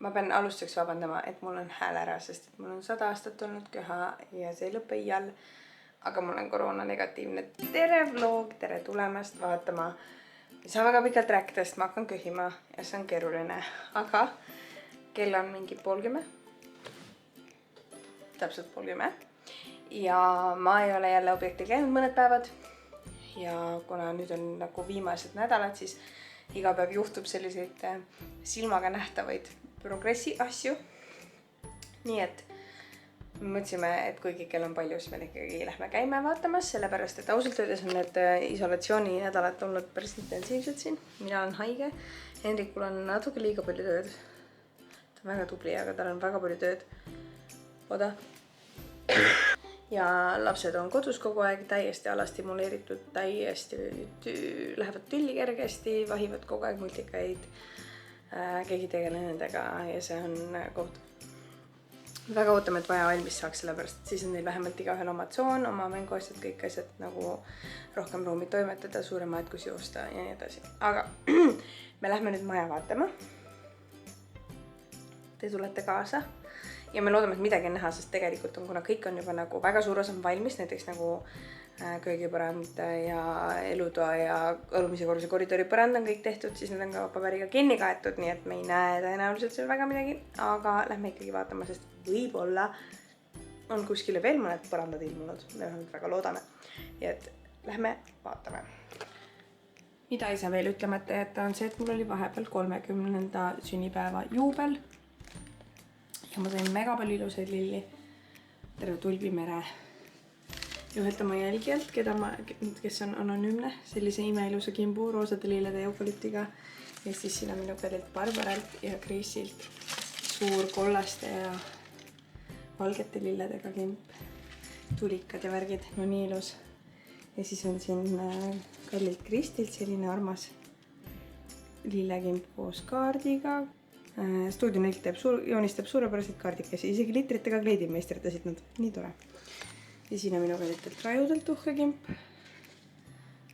ma pean alustuseks vabandama, et mul on hääl ära, sest et mul on 100 aastat olnud köha ja see ei lõpe iial. Aga mul on koroona negatiivne. Tere vlog, tere tulemast vaatama. Ma ei saa väga pikalt rääkida, sest ma hakkan köhima ja see on keeruline. Aga kell on mingi 9:30. Täpselt 9:30. Ja ma ei ole jälle objektil käinud mõned päevad. Ja kuna nüüd on nagu viimased nädalad, siis iga päev juhtub selliseid silmaga nähtavaid progressi asju. Nii et me mõtlesime, et kuigi kell on palju, siis me ikkagi lähme käime vaatamas, sellepärast et ausalt öeldes on need isolatsiooni nädalad olnud päris intensiivsed siin. Mina olen haige. Henrikul on natuke liiga palju tööd. Ta on väga tubli, aga tal on väga palju tööd. Oda. Ja lapsed on kodus kogu aeg täiesti alastimuleeritud, täiesti lähevad tülli kergesti, vahivad kogu aeg multikaid. Keegi tegele nendega ja see on koht. Väga ootame, et vaja valmis saaks, sellepärast, et siis on neil vähemalt igaühel oma tsoon, oma mänguasjad, kõik asjad nagu rohkem ruumi toimetada, suurema aedkus joosta ja nii edasi. Aga me lähme nüüd maja vaatama. Te tulete kaasa. Ja me loodame, et midagi on näha, sest tegelikult on, kuna kõik on juba nagu väga suur osa valmis, näiteks nagu köögipõrand ja elutoa ja alumise korruse koridori põrand on kõik tehtud, siis need on ka paberiga kinni kaetud, nii et me ei näe tõenäoliselt seal väga midagi, aga lähme ikkagi vaatama, sest võib-olla on kuskile veel mõned põrandad ilmunud, me väga loodame. Ja et lähme vaatame. Mida ei saa veel ütlemata jätta on see, et mul oli vahepeal 30. sünnipäeva juubel. Ja ma sain mega palju ilusaid lilli. Terve Tulbimere ühelt oma jälgijalt, kes on anonüümne, sellise imeilusa kimbu roosade lillede ja eukalüptiga. Ja siis siin on minu kallilt Barbaralt ja Krisilt suur kollaste ja valgete lilledega kimp. Tulikad ja värgid, no nii ilus. Ja siis on siin kallilt Kristilt selline armas lillekimp koos kaardiga. Stuudio Neilt joonistab suurepäraseid kaardikesi, isegi litritega kleidimeisterdasid nad, nii tore. Ja siin on minu kallitelt Rajudelt uhkekimp.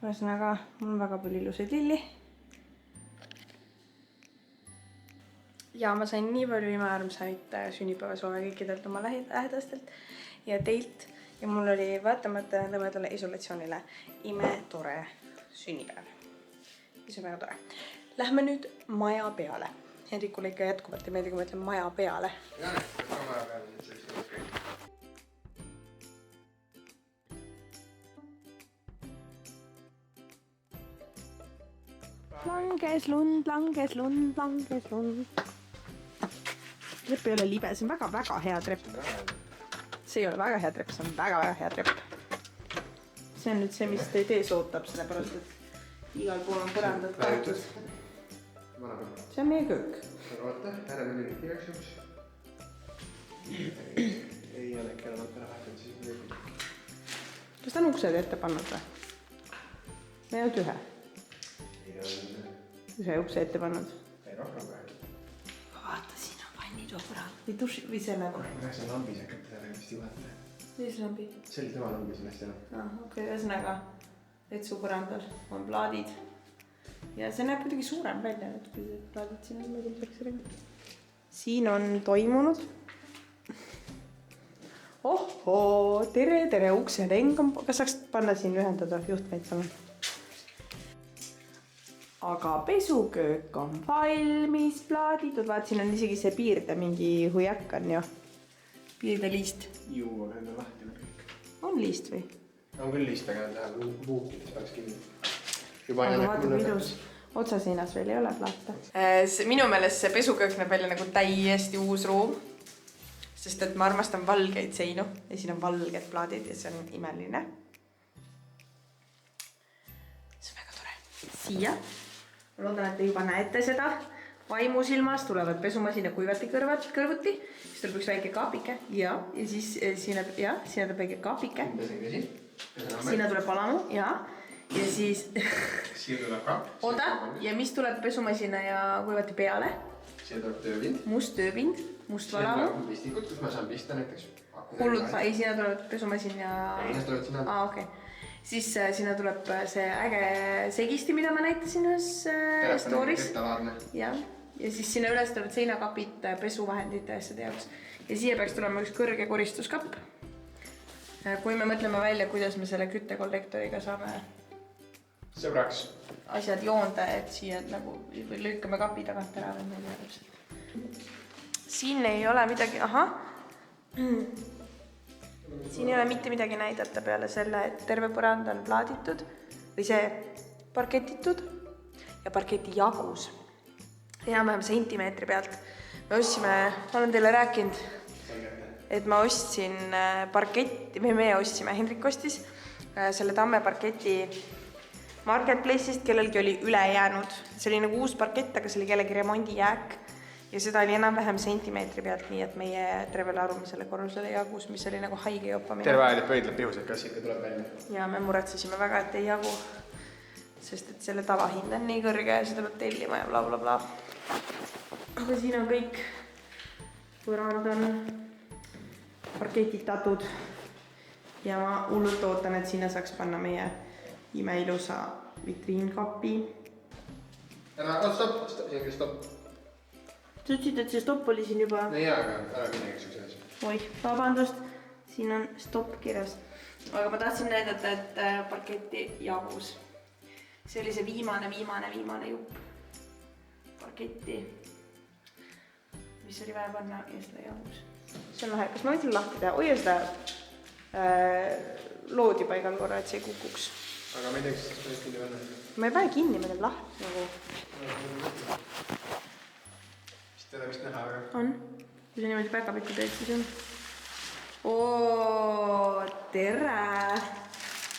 Ühesõnaga, mul on väga palju ilusaid lilli. Ja ma sain nii palju imearmsaid sünnipäevasoove kõikidelt oma lähedastelt ja teilt. Ja mul oli vaatamata lõmedale isolatsioonile imetore sünnipäev. See on väga tore. Lähme nüüd maja peale. Henrikule ikka jätkuvalt ei meeldi, kui ma ütlen maja peale. Ja, väga maja peale, nüüd see vist oleks kõik. Langes lund, langes lund, langes lund. Trepp ei ole libe, see on väga hea trepp. See ei ole väga hea trepp, see on väga hea trepp. See on nüüd see, mis teid ees ootab, sellepärast, et igal pool on põrandad kaetud. See on meie köök. Oota, ära nüüd igaks juhuks. Ei ole ikka enam ära vahetanud, siis nüüd. Kas ta on uksed ette pannud või? Me ei olnud ühe. Ühe ukse ette pannud. Ei rohkem või? Vaata, siin on vannitoa põrand. Või duši või selle. Ma rääksin lambis hakkab teda vist juhatada. Mis lambi? See oli tema lambis ennast enam. Okei, ühesõnaga vetsu põrandal on plaadid. Ja see näeb kuidagi suurem välja, et kui see plaadid siin on mõgulseks ringi. Siin on toimunud. Ohoo, tere, ukseleng on. Kas saaks panna siin ühendada juhtmeid palun? Aga pesuköök on valmis, plaaditud. Vaat, siin on isegi see piirde mingi hujak on ju. Piirde liist. Juu, aga need on lahti kõik. On liist või? On küll liist, aga need läheb puukides päris kinni. Aga vaata, kui ilus. Otsaseinas veel ei ole plaate. Minu meelest see pesuköök näeb välja nagu täiesti uus ruum. Sest et ma armastan valgeid seinu. Ja siin on valged plaadid ja see on imeline. See on väga tore. Siia. Ma loodan, et te juba näete seda. Vaimusilmas tulevad pesumasin ja kuivati kõrvuti. Siis tuleb üks väike kaapike. Ja siis siin tuleb väike kaapike. Siin tuleb palamu. Ja siis siia tuleb ka. Oda, ja mis tuleb pesumasina ja kuivati peale? Siia tuleb tööpind. Must tööpind, must valamu. Siia tuleb pistikud, kus ma saan pista näiteks. Hullud, ei, sinna tuleb pesumasin ja... Ei, need tulevad sinna. Okei. Siis sinna tuleb see äge segisti, mida ma näitasin ühes stories. Telefoni Ja ja siis sinna üles tulevad seinakapid pesuvahendite asjade jaoks. Ja siia peaks tulema üks kõrge koristuskapp. Kui me mõtleme välja, kuidas me selle küttekollektoriga saame sõbraks asjad joonda, et siia nagu lükkame kapi tagant ära või meil täpselt. Siin ei ole midagi, siin ei ole mitte midagi näidata peale selle, et terve põrand on plaaditud või see parketitud ja parketi jagus. Enam-vähem sentimeetri pealt. Me ostsime, ma olen teile rääkinud, et ma ostsin parketti, või me ostsime, Hendrik ostis selle Tamme parketi Marketplace'ist, kellelgi oli üle jäänud. See oli nagu uus parkett, aga see oli kellegi remondijääk ja seda oli enam-vähem sentimeetri pealt, nii et meie tervele arumisele korrusele jagus, mis oli nagu haige jopamine. Terve ajal, et pöidleb pihus, et kas ikka tuleb välja. Ja me muretsesime väga, et ei jagu, sest et selle tavahind on nii kõrge ja seda peab tellima ja blablabla. Aga siin on kõik, põrand on parketitatud ja ma hullult ootan, et sinna saaks panna meie imeilusa vitriinkapi. Stopp, siin stopp. Sa ütlesid, et see stopp oli siin juba. No jaa, aga ära midagi üks asja. Oih, vabandust, siin on stopp kirjas. Aga ma tahtsin näidata, et parketi jagus. See oli see viimane jupp parketi, mis oli vaja panna ja seda jagus. See on lahe, kas ma võin selle lahti teha? Hoia seda loodi paigal korra, et see ei kukuks. Aga ma ei teeks, et seda kinni panna. Ma ei pane kinni, ma teen lahti nagu. Vist ei ole vist näha, aga... On. Kui sa niimoodi päkapikku teed, siis on. Oo, tere!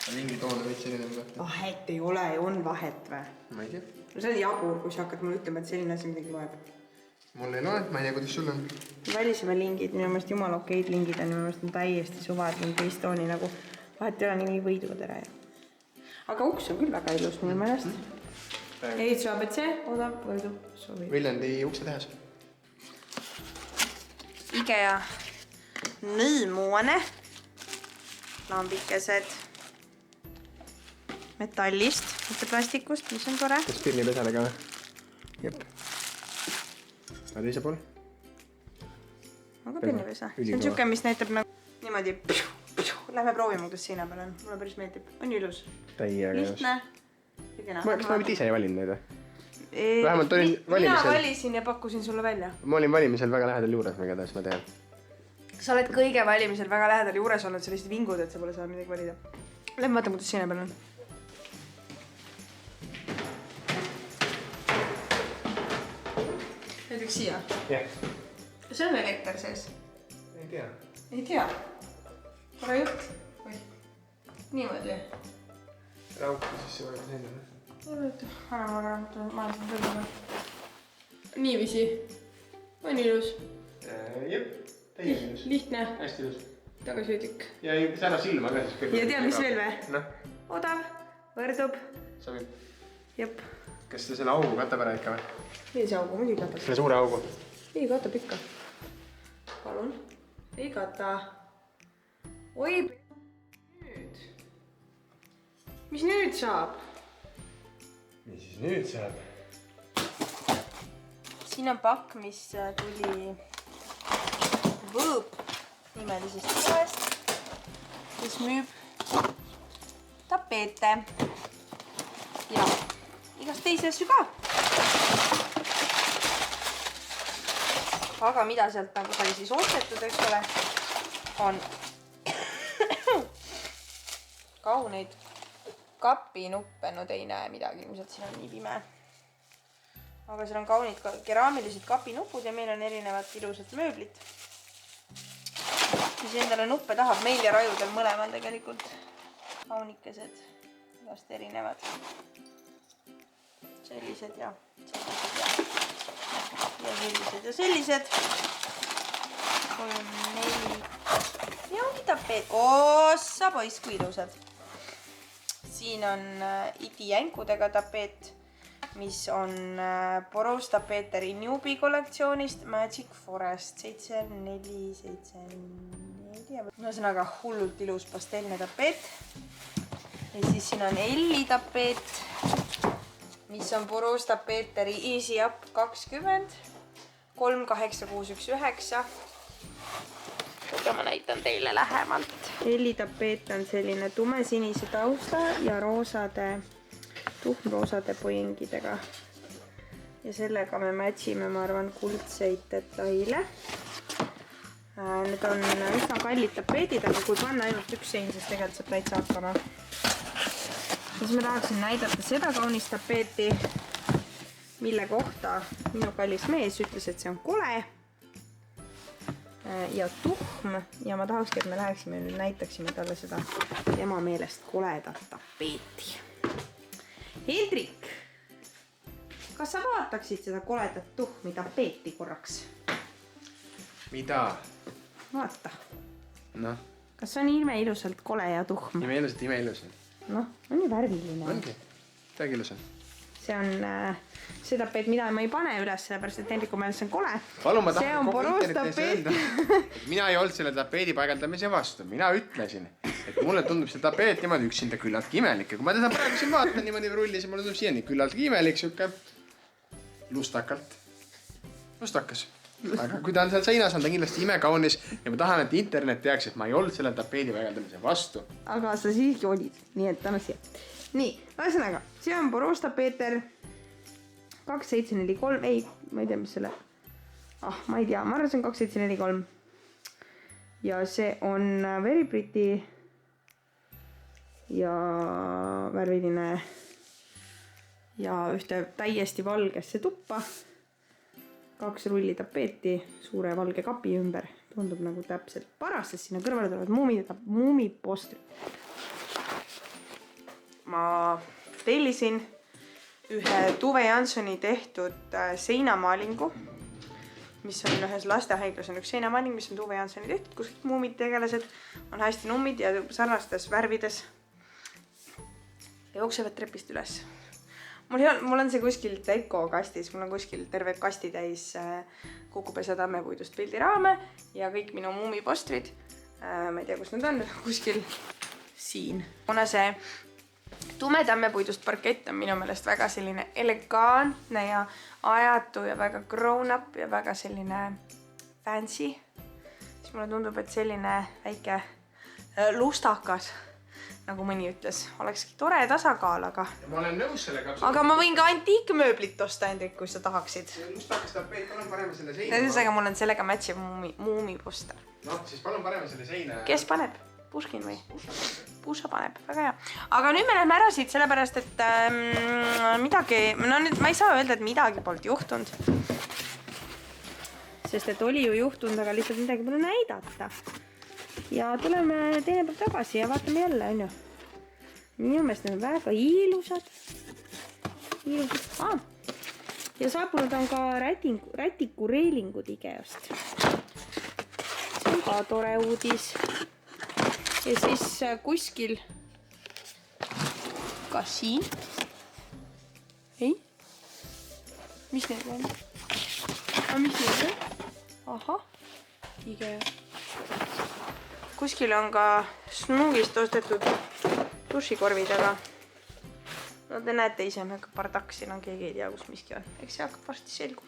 Mingi toon on veits selline mõte. Vahet ei ole, on vahet või? Ma ei tea. No see on jabur, kui sa hakkad mulle ütlema, et selline asi midagi loeb. Mul ei loe, ma ei tea, kuidas sul on. Välisema lingid, minu meelest jumala okeid lingid on, minu meelest on täiesti suva, et mingi Estooni nagu vahet ei ole nii võiduga tere. Aga uks on küll väga ilus minu meelest. Ehituse ABC, odav, võidub, soovib. Viljandi ukse tehas. Ikea nõimuane. Lambikesed metallist, mitte plastikust, mis on tore. Kas pirnipesalega või? Jep. Aga teise pool? Aga pirnipesa. See on siuke, mis näitab nagu niimoodi. Lähme proovime, kuidas seina peal on. Mulle päris meeldib. On ilus. Täiega lihtne. Kas ma mitte ise ei valinud neid või? Vähemalt olin valimisel. Mina valisin ja pakkusin sulle välja. Ma olin valimisel väga lähedal juures, ma igatahes ma tean. Sa oled kõige valimisel väga lähedal juures olnud, sa lihtsalt vingud, et sa pole saanud midagi valida. Lähme vaatame, kuidas seina peal on. Näiteks siia. Jah. See on elekter sees. Ei tea. Ei tea. Tore jutt. Niimoodi. Raukki siis see vajutas endale. Anna ma olen tõlgama. Niivisi. On ilus. Jep. Täiega ilus. Lihtne. Hästi ilus. Tagasihoidlik. Ja sära silma ka siis küll. Ja tead, mis veel või? Noh. Odav. Võrdub. Sobib. Jep. Kas te selle augu katab ära ikka või? Millise augu? Muidugi katab. Selle suure augu? Ei katab ikka. Palun. Ei kata. Oi, nüüd. Mis nüüd saab? Mis siis nüüd saab? Siin on pakk, mis tuli Võõb nimelisest poest, kes müüb tapeete ja igast teisi asju ka. Aga mida sealt nagu sai siis ostetud, eks ole, on kauneid kapinuppe, no te ei näe midagi, ilmselt siin on nii pime. Aga seal on kaunid keraamilised kapinupud ja meil on erinevad ilusad mööblit. Mis endale nuppe tahab, meil ja Rajudel mõlemal tegelikult. Kaunikesed, igast erinevad. Sellised ja sellised ja sellised. 3, 4. Ja ongi tapeet. Ossa poiss, kui ilusad. Siin on idijänkudega tapeet, mis on Boros Tapeeteri Newbie kollektsioonist Magic Forest 7474. Ühesõnaga hullult ilus pastellne tapeet. Ja siis siin on Elli tapeet, mis on purus tapeeteri Easy Up 20 38619. Aga ma näitan teile lähemalt. Hellitapeet on selline tumesinise tausta ja tuhmroosade poingidega. Ja sellega me matchime, ma arvan, kuldseid detaile. Need on üsna kallid tapeedid, aga kui panna ainult üks sein, siis tegelikult saab täitsa hakkama. Siis ma tahaksin näidata seda kaunist tapeeti, mille kohta minu kallis mees ütles, et see on kole ja tuhm. Ja ma tahakski, et me läheksime nüüd näitaksime talle seda tema meelest koledat tapeeti. Hendrik, kas sa vaataksid seda koledat tuhmi tapeeti korraks? Mida? Vaata. Noh. Kas on iluselt kole ja tuhm? Imeilus. Noh, on ju värviline. Ongi. Täiega ilus on. See on see tapeet, mida ma ei pane üles, sellepärast et Hendriku meelest see on kole. Palun, ma see on tahan porus tapeet. Mina ei olnud selle tapeedi paigaldamise vastu. Mina ütlesin, et mulle tundub see tapeet niimoodi üksinda küllaltki imelik. Ja kui ma teda praegu siin vaatan niimoodi rullis, mulle tundub siiani küllaltki imelik, siuke lustakas. Aga kui ta on seal seinas, on ta kindlasti imekaunis ja ma tahan, et internet teaks, et ma ei olnud selle tapeedi paigaldamise vastu. Aga sa siiski olid, nii et anna siia. Nii, ühesõnaga, see on porus tapeeter 2743, ei, ma ei tea, mis selle, ma ei tea, ma arvan, see on 2743. Ja see on very pretty ja värviline ja ühte täiesti valgesse tuppa. 2 rulli tapeeti suure valge kapi ümber. Tundub nagu täpselt paras, sest sinna kõrvale tulevad muumipostrid. Ma tellisin ühe Tuve Janssoni tehtud seinamaalingu, mis on ühes lastehaiglas on üks seinamaaling, mis on Tuve Janssoni tehtud, kus muumid tegelased on hästi nummid ja sarnastes värvides ja jooksevad trepist üles. Mul on see kuskil Deco kastis, mul on kuskil terve kasti täis Kukupesa tammepuidust pildiraame ja kõik minu muumipostrid, ma ei tea, kus nad on, kuskil siin. Kuna see tume tammepuidust parkett on minu meelest väga selline elegantne ja ajatu ja väga grown up ja väga selline fancy, siis mulle tundub, et selline väike lustakas, nagu mõni ütles, olekski tore tasakaal, aga... Ja ma olen nõus sellega. Aga ma võin ka antiikmööblit osta, Hendrik, kui sa tahaksid. Lustakas tapeet, palun paneme selle seina. Aga mul on sellega matchiv muumiposter. Noh, siis palun paneme selle seina. Kes paneb? Puškin või? Puša paneb, väga hea. Aga nüüd me lähme ära siit, sellepärast, et midagi... No nüüd ma ei saa öelda, et midagi polnud juhtunud. Sest et oli ju juhtunud, aga lihtsalt midagi pole näidata. Ja tuleme teine päev tagasi ja vaatame jälle, on ju. Minu meelest need on väga ilusad. Ja saabunud on ka rätiku reelingud Ikeast. See on ka tore uudis. Ja siis kuskil ka siin. Ei? Mis need on? Mis need on? Aha, Ikea. Kuskil on ka Snoogist ostetud dušikorvid, aga no te näete ise, aga bardaks siin on, keegi ei tea, kus miski on. Eks see hakkab varsti selgu.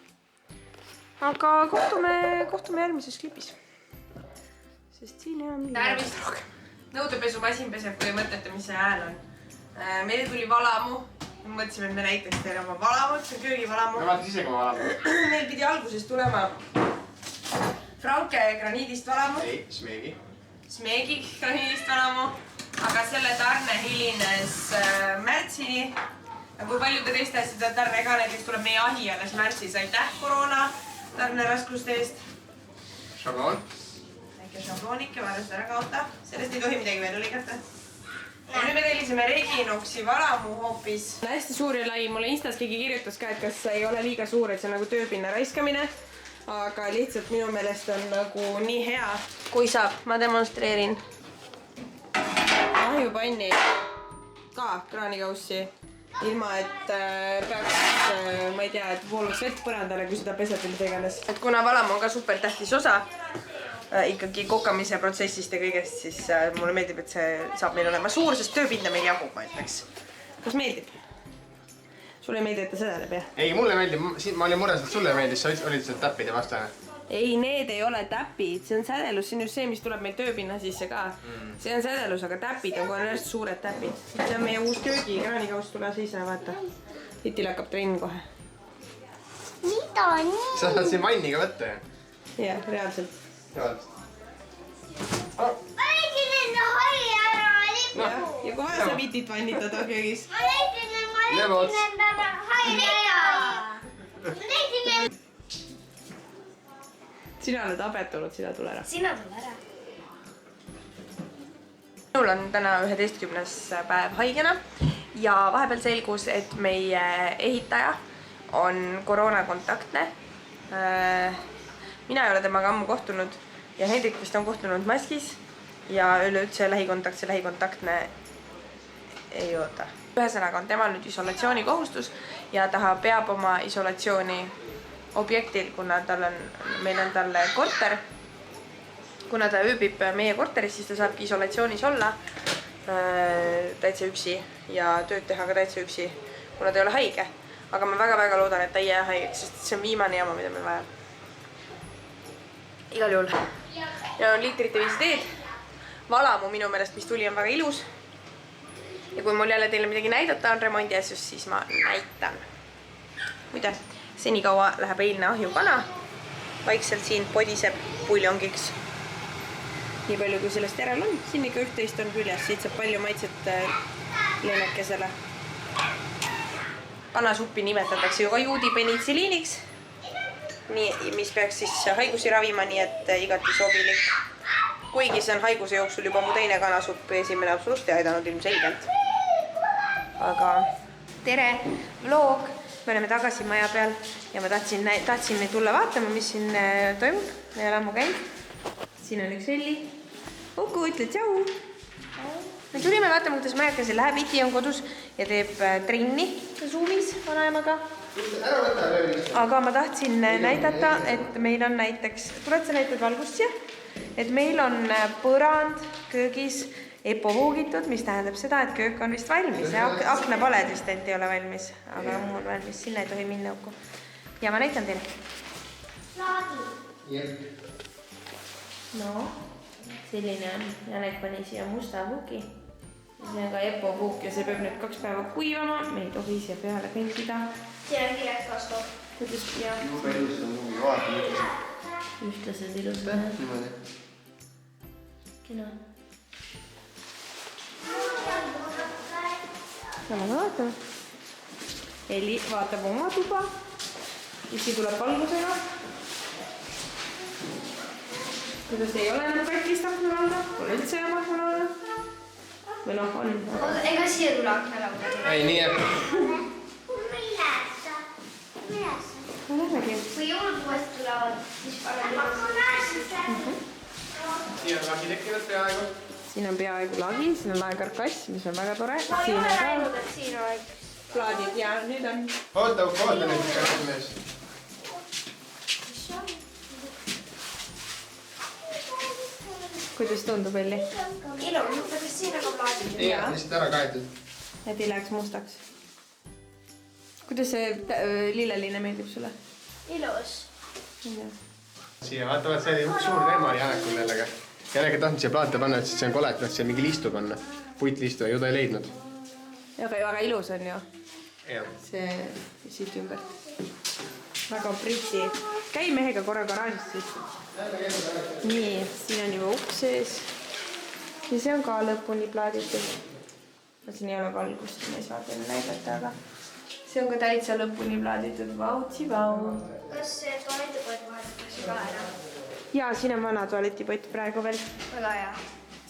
Aga kohtume järgmises klipis. Sest siin ei ole midagi. Tervist rohkem. Nõudepesumasin peseb, kui mõtlete, mis see hääl on. Meile tuli valamu. Mõtlesime, et me näitaks teile oma valamut, see on köögivalamu. Me vaatas ise, kui ma valamu. Meil pidi alguses tulema Frauke graniidist valamu. Ei, Smeegi graniidist valamu. Aga selle tarne hilines märtsini. Ja kui paljude teiste seda tarne ka, näiteks tuleb meie ahi alles märtsis. Aitäh koroona tarne raskuste eest. Šabloon. Väike šabloonike, vaata seda ära kaota. Sellest ei tohi midagi veel lõigata. Ja nüüd me tellisime Reginoxi valamu hoopis. Hästi suur ja lai. Mulle Instas keegi kirjutas ka, et kas ei ole liiga suur, et see on nagu tööpinna raiskamine. Aga lihtsalt minu meelest on nagu nii hea. Kui saab, ma demonstreerin. Ahjupanni ka kraanikaussi. Ilma, et peaks, ma ei tea, et vooluks vett põrandale, kui seda pesed või tegeles. Et kuna valam on ka super tähtis osa ikkagi kokamise protsessist ja kõigest, siis mulle meeldib, et see saab meil olema suur, sest tööpinda meil jagub, ma ütleks. Kas meeldib? Sulle ei meeldi, et ta sõdeleb, jah? Ei, mulle meeldib, ma olin mures, et sulle meeldis, sa olid seal täppide vastane. Ei, need ei ole täpid, see on sädelus, see on just see, mis tuleb meil tööpinna sisse ka. See on sädelus, aga täpid on kohe hästi suured täpid. See on meie uus köögi, kraanikauss tule seisa, vaata. Titil hakkab trenn kohe. Mida nii? Sa saad siin vanniga võtta, jah? Jah, reaalselt. Ma näitin enda hai ära lipu. Ja kohe sa vitit vannitada köögis. Ma näitin enda hai ära. Ma näitin enda... Sina oled abetunud, sina tule ära. Sina tule ära. Minul on täna 11. päev haigena ja vahepeal selgus, et meie ehitaja on koroonakontaktne. Mina ei ole temaga ammu kohtunud ja Hendrik vist on kohtunud maskis ja üleüldse lähikontaktne ei oota. Ühesõnaga on temal nüüd isolatsiooni kohustus ja ta peab oma isolatsiooni objektil, kuna meil on talle korter. Kuna ta ööbib meie korteris, siis ta saabki isolatsioonis olla täitsa üksi ja tööd teha ka täitsa üksi, kuna ta ei ole haige. Aga ma väga-väga loodan, et ta ei jää haigeks, sest see on viimane jama, mida meil vaja. Igal juhul. Ja on liitrite 5 teed. Valamu minu meelest, mis tuli, on väga ilus. Ja kui mul jälle teile midagi näidata on remondi asjus, siis ma näitan. Muide, senikaua läheb eilne ahjukana. Vaikselt siin podiseb puljongiks. Nii palju kui sellest järel on. Siin ikka 11 on küljes, siit saab palju maitset lennekesele. Kanasuppi nimetatakse ju ka juudi penitsiliiniks, mis peaks siis haigusi ravima, nii et igati sobilik. Kuigi see on haiguse jooksul juba mu teine kanasupp, esimene absoluutselt ei aidanud ilmselgelt. Aga tere, vlog! Me oleme tagasi maja peal ja ma tahtsin tulla vaatama, mis siin toimub. Me ei ole ammu käinud. Siin on üks Elli. Uku, ütle tšau! Me tulime vaatama, kuidas majakese läheb. Iti on kodus ja teeb trenni Zoomis vanaemaga. Aga ma tahtsin näidata, et meil on näiteks, tuled sa näitad valgust siia, et meil on põrand köögis epohoogitud, mis tähendab seda, et köök on vist valmis. Aknapaled vist ei ole valmis, aga muu on valmis. Sinna ei tohi minna õuku. Ja ma näitan teile. Laadi. No, selline on. Janek pani siia musta huuki. See on ka epohuuk ja see peab nüüd 2 päeva kuivama. Me ei tohi siia peale kõndida. See on kirjaks vastu. Kuidas ja... Jube ilus on mugi, vaata mõtlesin. Ühtlased ilusad. Niimoodi. Kena. Lähme vaatame. Eli vaatab oma tuba. Isi tuleb valgusega. Kuidas ei ole enam pätkist aknalauda? Pole üldse enam aknalauda? Või noh, on. Ega siia tule aknalauda. Ei, nii jääb. Lähmegi. Kui jõulupuhast tulevad, siis parem. Siia on lagi tekkinud peaaegu. Siin on peaaegu lagi, siin on laekarkass, mis on väga tore. Ma ei Siin ole on ka näinud, et siin on plaadid ja nüüd on... Oota nüüd käsib mees. Kuidas tundub, Elli? ilus, kas siin on plaadid? Jaa, lihtsalt ära kaetud. Et ei läheks mustaks. Kuidas see lilleline meeldib sulle? Ilus. Siia, vaata, see oli üks suur teema Janekul jällegi. Janek ei tahtnud siia plaate panna, et see on kole, et siia mingi liistu panna. Puitliistu ja ju ta ei leidnud. Aga väga ilus on ju. Jah. See siit ümber. Väga pretsi. Käi mehega korra garaažist siis. Nii, siin on juba uks sees. Ja see on ka lõpuni plaaditud. Siin ei ole valgust, ma ei saa teile näidata, aga see on ka täitsa lõpuni plaaditud. Vautsi-vau. Kas see tualetipott vahetatakse ka ära? Jaa, siin on vana tualetipott praegu veel. Väga hea.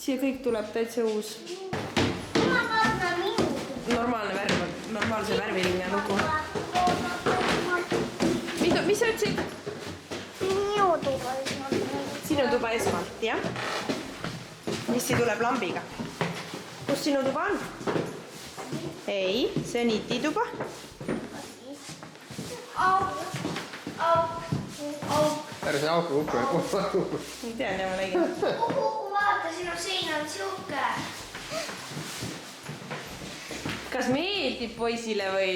Siia kõik tuleb täitsa uus. Ma vaatan minu. Normaalne värv on, normaalse värviline lugu. Mis sa ütlesid? Minu tuba. Sinu tuba esmalt, jah? Missi tuleb lambiga. Kus sinu tuba on? Ei, see on Iti tuba. Ära see auku kukku. Ei tea, ma nägin. Vaata, sinu sein on siuke. Kas meeldib poisile või?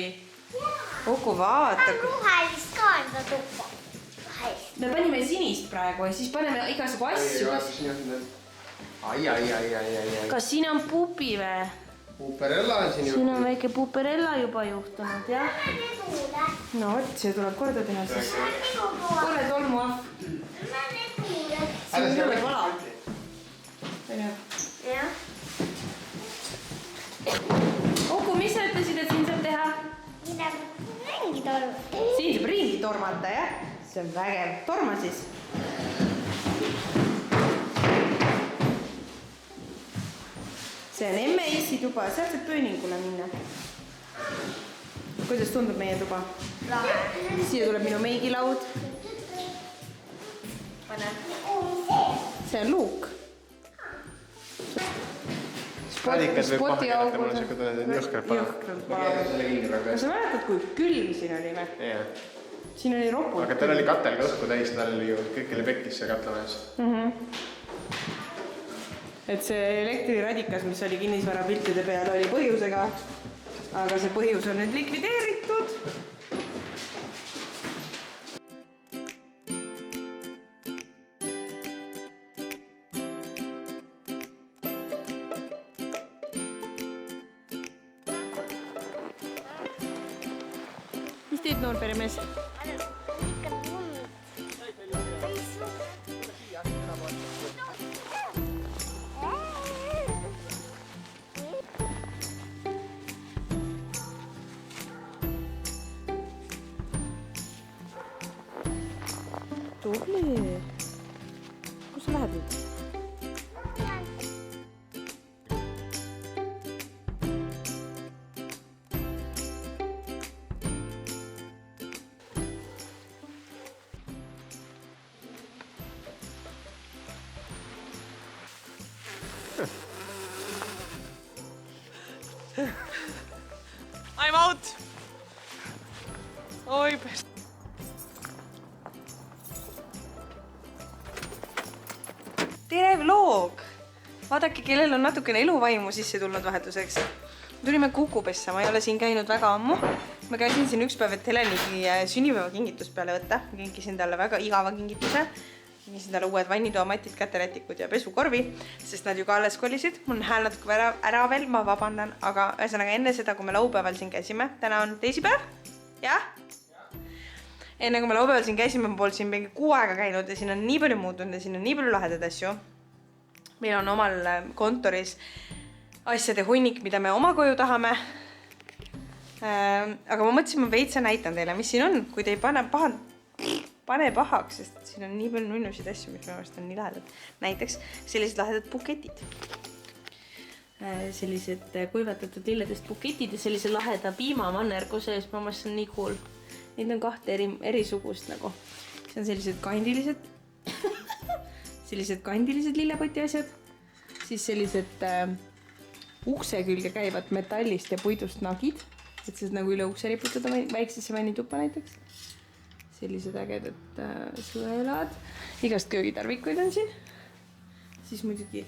Kuku, vaata. Rohelist ka enda tuppa. Me panime sinist praegu ja siis paneme igasugu asju. Ai. Kas siin on pupi või? Puuperella on siin Siin on väike puuperella juba juhtunud, jah? No vot, see tuleb korda teha siis. Ole tolmu ahv. Siin ei ole kala. Jah. Kuku, mis sa ütlesid, et siin saab teha? Mida ringi tormata. Siin saab ringi tormata, jah? See on vägev. Torma siis. See on emme issi tuba, sealt saab pööningule minna. Kuidas tundub meie tuba? Siia tuleb minu meigilaud. Pane. See on luuk. Radikad võib maha keelata, mul on siuke tunne, et on jõhkralt Ma keelasin selle kinni praegu. Kas sa mäletad, kui külm siin oli või? Jah. Siin oli ropult. Aga tal oli katel ka õhku täis, tal oli ju kõik oli pekkis see katlamajas. Et see elektriradikas, mis oli kinnisvara piltide peal, oli põhjusega. Aga see põhjus on nüüd likvideeritud. Mis teed, noor peremees? Tubli. Kus sa lähed nüüd? I'm out! Oi, pers... Tere vlog! Vaadake, kellel on natukene eluvaimu sisse tulnud vahetuseks. Tulime Kukupessa, ma ei ole siin käinud väga ammu. Ma käisin siin üks päev, et Helenigi sünnipäeva kingitus peale võtta. Kinkisin talle väga igava kingituse. Kinkisin talle uued vannitoamatid, käterätikud ja pesukorvi, sest nad ju ka alles kolisid. Mul on hääl natuke ära veel, ma vabandan, aga ühesõnaga enne seda, kui me laupäeval siin käisime, täna on teisipäev, jah? Enne kui me laupäeval siin käisime, ma pool siin mingi 6 aega käinud ja siin on nii palju muutunud ja siin on nii palju lahedaid asju. Meil on omal kontoris asjade hunnik, mida me oma koju tahame. Aga ma mõtlesin, ma veitsa näitan teile, mis siin on, kui te ei pane pahaks, sest siin on nii palju nunnusid asju, mis minu arust on nii lahedad. Näiteks sellised lahedad buketid. Sellised kuivatatud lilledest buketid ja sellise laheda piimamannergu sees, ma mõtlesin, on nii cool. Neid on 2 erisugust nagu. See on sellised kandilised lillepoti asjad. Siis sellised ukse külge käivad metallist ja puidust nagid. Et siis nagu üle ukse riputada väiksesse vannituppa näiteks. Sellised ägedad sõelad. Igast köögitarvikuid on siin. Siis muidugi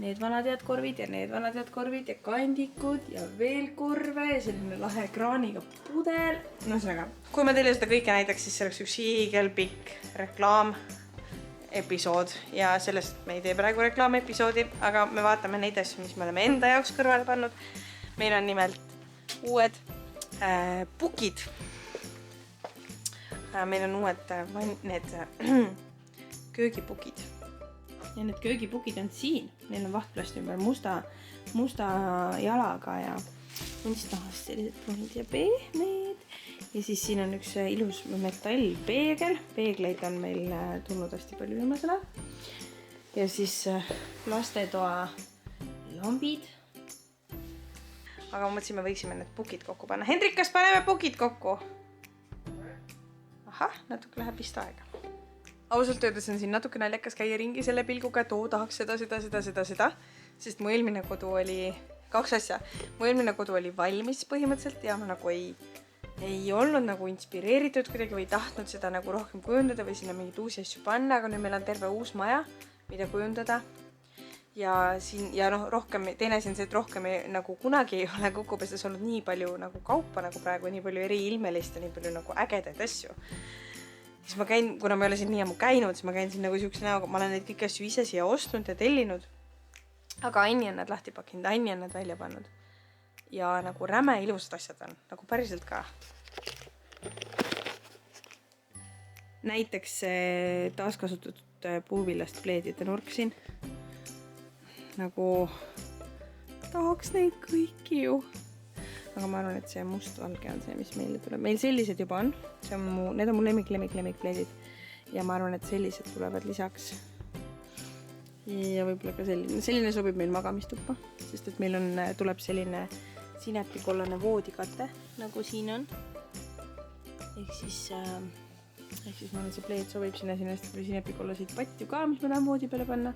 need vanad head korvid ja need vanad head korvid ja kandikud ja veel korve ja selline lahe kraaniga pudel. No ühesõnaga, kui ma teile seda kõike näitaks, siis see oleks üks hiigelpikk reklaamepisood ja sellest me ei tee praegu reklaamepisoodi, aga me vaatame neid asju, mis me oleme enda jaoks kõrvale pannud. Meil on nimelt uued pukid. Meil on uued need köögipukid. Ja need köögipukid on siin. Neil on vahtplast ümber musta jalaga ja kunstnahast sellised pruunid ja pehmed. Ja siis siin on üks ilus metallpeegel. Peegleid on meil tulnud hästi palju viimasel ajal. Ja siis lastetoa lambid. Aga ma mõtlesin, me võiksime need pukid kokku panna. Hendrik, kas paneme pukid kokku? Ahah, natuke läheb vist aega. Ausalt öeldes on siin natuke naljakas käia ringi selle pilguga, et tahaks seda. Sest mu eelmine kodu oli 2 asja. Mu eelmine kodu oli valmis põhimõtteliselt ja ma nagu ei olnud nagu inspireeritud kuidagi või tahtnud seda nagu rohkem kujundada või sinna mingeid uusi asju panna, aga nüüd meil on terve uus maja, mida kujundada. ja siin ja noh, rohkem, teine asi on see, et rohkem nagu kunagi ei ole Kukupestes olnud nii palju nagu kaupa nagu praegu, nii palju eriilmelist ja nii palju nagu ägedaid asju. Siis ma käin, kuna ma ei ole siin nii ammu käinud, siis ma käin siin nagu siukse näoga, ma olen neid kõiki asju ise siia ostnud ja tellinud. Aga Anni on need lahti pakkinud, Anni on need välja pannud. Ja nagu räme ilusad asjad on, nagu päriselt ka. Näiteks see taaskasutatud puuvillast pleedide nurk siin. Nagu tahaks neid kõiki ju. Aga ma arvan, et see mustvalge on see, mis meile tuleb. Meil sellised juba on. See on need on mu lemmik pleedid. Ja ma arvan, et sellised tulevad lisaks. Ja võib-olla ka selline sobib meil magamistuppa. Sest et meil on, tuleb selline sinepikollane voodikate, nagu siin on. Ehk siis ma arvan, see pleed sobib sinna hästi palju sinepikollasid patju ka, mis ma tahan voodi peale panna.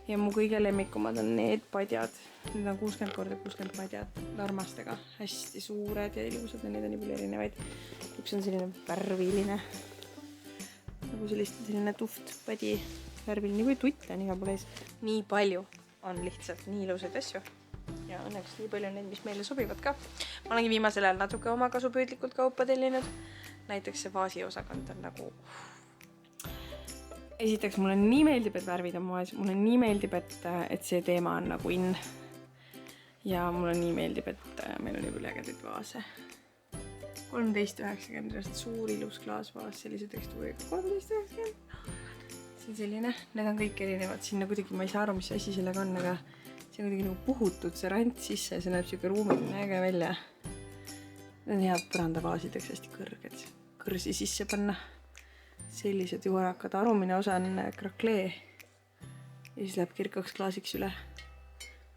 Ja mu kõige lemmikumad on need padjad. Need on 60x60 padjad larmastega. Hästi suured ja ilusad ja need on nii palju erinevaid. Üks on selline värviline. Nagu selline tuft padi värviline või tutt on iga pool ees. Nii palju on lihtsalt nii ilusad asju. Ja õnneks nii palju on neid, mis meile sobivad ka. Ma olengi viimasel ajal natuke oma kasupüüdlikult kaupa tellinud. Näiteks see vaasiosakond on nagu... Esiteks, mulle nii meeldib, et värvid on moes. Mulle nii meeldib, et see teema on nagu in. Ja mulle nii meeldib, et meil on nii palju ägedaid vaase. 13,90 suur ilus klaasvaas, sellise tekstuuriga. 13,90. See on selline. Need on kõik erinevad. Siin kuidagi ma ei saa aru, mis asi sellega on, aga see on kuidagi nagu puhutud see rant sisse ja see näeb siuke ruumiline äge välja. Need on head põrandavaasideks hästi kõrged. Kõrsi sisse panna. Sellised juurakad. Arumine osa on kraklee. Ja siis läheb kirkaks klaasiks üle.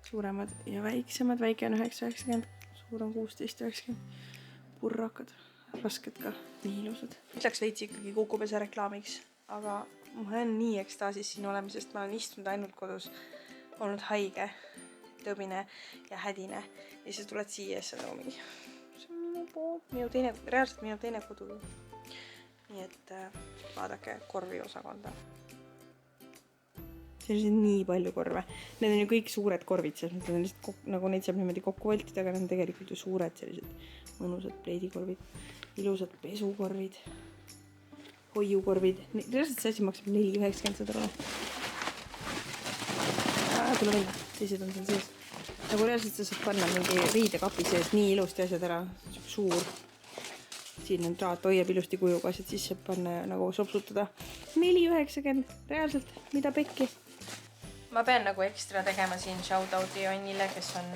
Suuremad ja väiksemad. Väike on 9,90. Suur on 16,90. Purrakad. Rasked ka. Nii ilusad. Ütleks veits ikkagi Kukupese reklaamiks. Aga ma olen nii ekstaasis siin olemisest. Ma olen istunud ainult kodus. Olnud haige. Tõbine ja hädine. Ja siis tuled siia ja see on mingi... See on minu pool. Reaalselt minu teine kodu. Nii et vaadake korvi osakonda. Sellised nii palju korve. Need on ju kõik suured korvid, need on lihtsalt nagu neid saab niimoodi kokku võltida, aga need on tegelikult ju suured sellised mõnusad pleedikorvid, ilusad pesukorvid, hoiukorvid. Reaalselt see asi maksab 4,90 seda raha. Tule välja, teised on seal sees. Nagu reaalselt sa saad panna mingi riidekapi sees nii ilusti asjad ära, suur. Siin on traat, hoiab ilusti kujuga asjad sisse panna ja nagu sopsutada. 4,90, reaalselt, mida pekki. Ma pean nagu ekstra tegema siin shoutouti Annile, kes on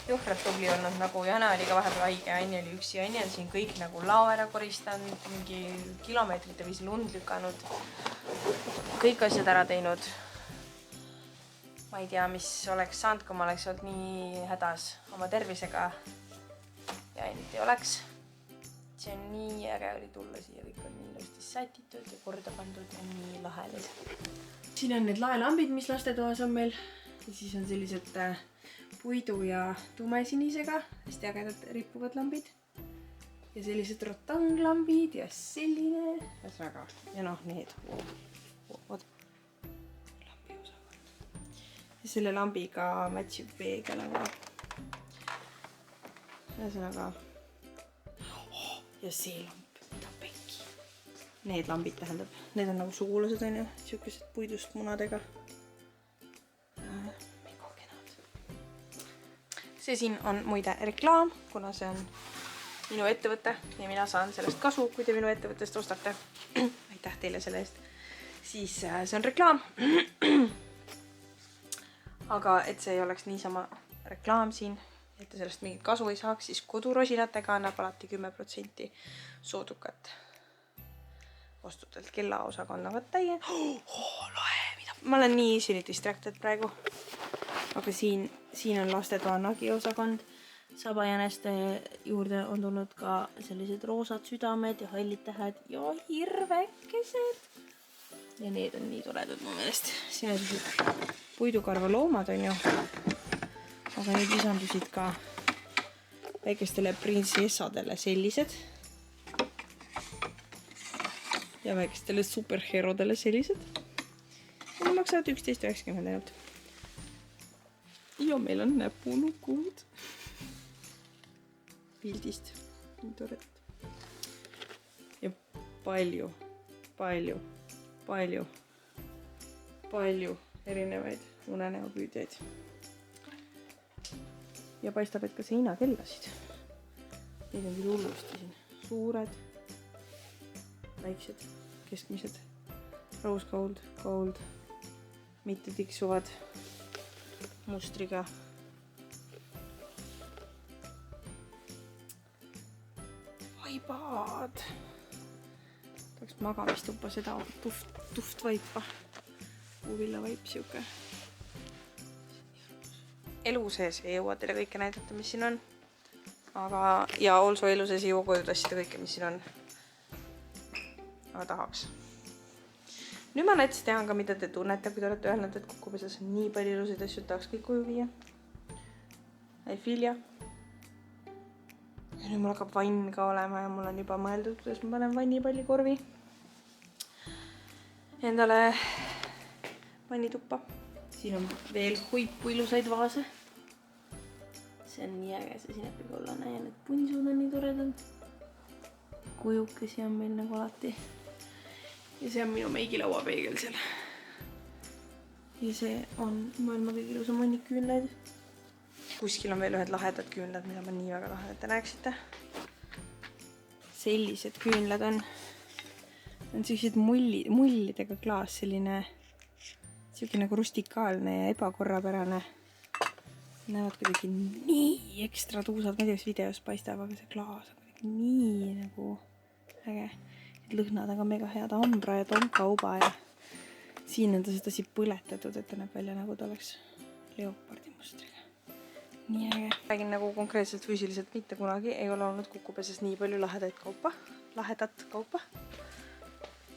juhrat tubli olnud, nagu Jana oli ka vahepeal haige, Anni oli üksi. Anni on siin kõik nagu lao ära koristanud, mingi kilomeetrite viisi lund lükanud. Kõik asjad ära teinud. Ma ei tea, mis oleks saanud, kui ma oleks olnud nii hädas oma tervisega ja ainult ei oleks. See on nii äge oli tulla siia, kõik on nii ilusti sätitud ja korda pandud ja nii lahelid. Siin on need laelambid, mis lastetoas on meil. Ja siis on sellised puidu ja tumesinisega, hästi ägedad rippuvad lambid. Ja sellised rotanglambid ja selline. Ja noh, need. Lambi osakond. Ja selle lambiga matchib peegel aga. Ühesõnaga. Ja see lamp, mida pekki. Need lambid tähendab. Need on nagu sugulased on ju. Siukesed puidust munadega. Mega kenad. See siin on muide reklaam, kuna see on minu ettevõte ja mina saan sellest kasu, kui te minu ettevõttest ostate. Aitäh teile selle eest. Siis see on reklaam. Aga et see ei oleks niisama reklaam siin, et te sellest mingit kasu ei saaks, siis kodurosinatega annab alati 10% soodukat ostutelt kellaosakonnaga täie. Lae, mida? Ma olen nii easily distracted praegu. Aga siin on lastetoa nagi osakond. Sabajäneste juurde on tulnud ka sellised roosad südamed ja hallid tähed ja hirvekesed. Ja need on nii toredad mu meelest. Siin on sellised puidukarva loomad on ju. Aga nüüd lisandusid ka väikestele printsessadele sellised. Ja väikestele superherodele sellised. Ja maksavad 11,90 ainult. Ja meil on näpunukud pildist. Nii toredat. Ja palju erinevaid unenäopüüdjaid. Ja paistab, et ka seinakellasid. Neid on küll hullusti siin. Suured, väiksed, keskmised, rose gold, mitte tiksuvad mustriga. Vaibad. Tahaks magamistuppa seda tuftvaipa. Puuvilla vaip siuke. Elu sees ei jõua teile kõike näidata, mis siin on. Aga, ja also elu sees ei jõua koju tassida kõike, mis siin on. Aga tahaks. Nüüd ma näiteks tean ka, mida te tunnete, kui te olete öelnud, et Kukupesas on nii palju ilusaid asju, tahaks kõik koju viia. I feel ya. Ja nüüd mul hakkab vann ka olema ja mul on juba mõeldud, kuidas ma panen vannipallikorvi endale vannituppa. Siin on veel huipu ilusaid vaase. See on nii äge, see sinepigollane ja need punsud on nii toredad. Kujukesi on meil nagu alati. Ja see on minu meigilaua peegel seal. Ja see on maailma kõige ilusam hunnik küünlaid. Kuskil on veel ühed lahedad küünlad, mida ma nii väga tahan, et te näeksite. Sellised küünlad on sellised mullidega klaas, selline nagu rustikaalne ja ebakorrapärane. Näevad kuidagi nii ekstra tuusad, ma ei tea, kas videos paistab, aga see klaas on kuidagi nii nagu äge. Lõhnad on ka mega head, ambra ja tonkauba ja siin on ta sedasi põletatud, et ta näeb välja nagu ta oleks leopardi mustriga. Nii äge. Räägin nagu konkreetselt füüsiliselt mitte kunagi ei ole olnud Kukupesas nii palju lahedat kaupa.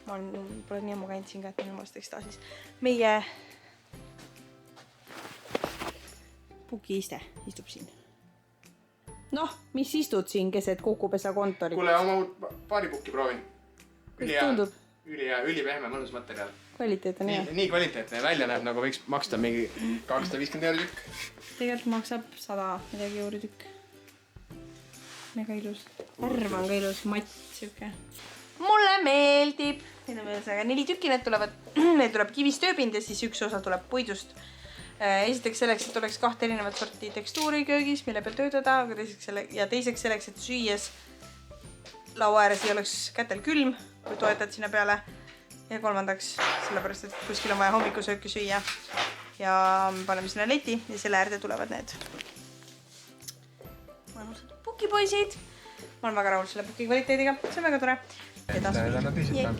Ma pole nii ammu käinud siin ka, et minu mõelest ekstaasis. Meie Puki iste istub siin. Noh, mis istud siin keset Kukupesa kontorit? Kuule, oma uut paaripukki proovin. Ülihea, ülipehme, mõnus materjal. Kvaliteet on hea. Nii kvaliteetne välja näeb, nagu võiks maksta mingi 250 euro tükk. Tegelikult maksab 100 midagi euro tükk. Mega ilus. Värv on ka ilus, matt siuke. Mulle meeldib. Need on veel 4 tükki, need tuleb kivist tööbind ja siis üks osa tuleb puidust. Esiteks selleks, et oleks 2 erinevat sorti tekstuuri köögis, mille peal töötada, aga teiseks selleks, et süües laua ääres ei oleks kätel külm, kui toetad sinna peale. Ja kolmandaks, sellepärast, et kuskil on vaja hommikusööki süüa. Ja paneme sinna leti ja selle äärde tulevad need mõnusad pukipoisid. Ma olen väga rahul selle puki kvaliteediga, see on väga tore. Täna on teisipäev.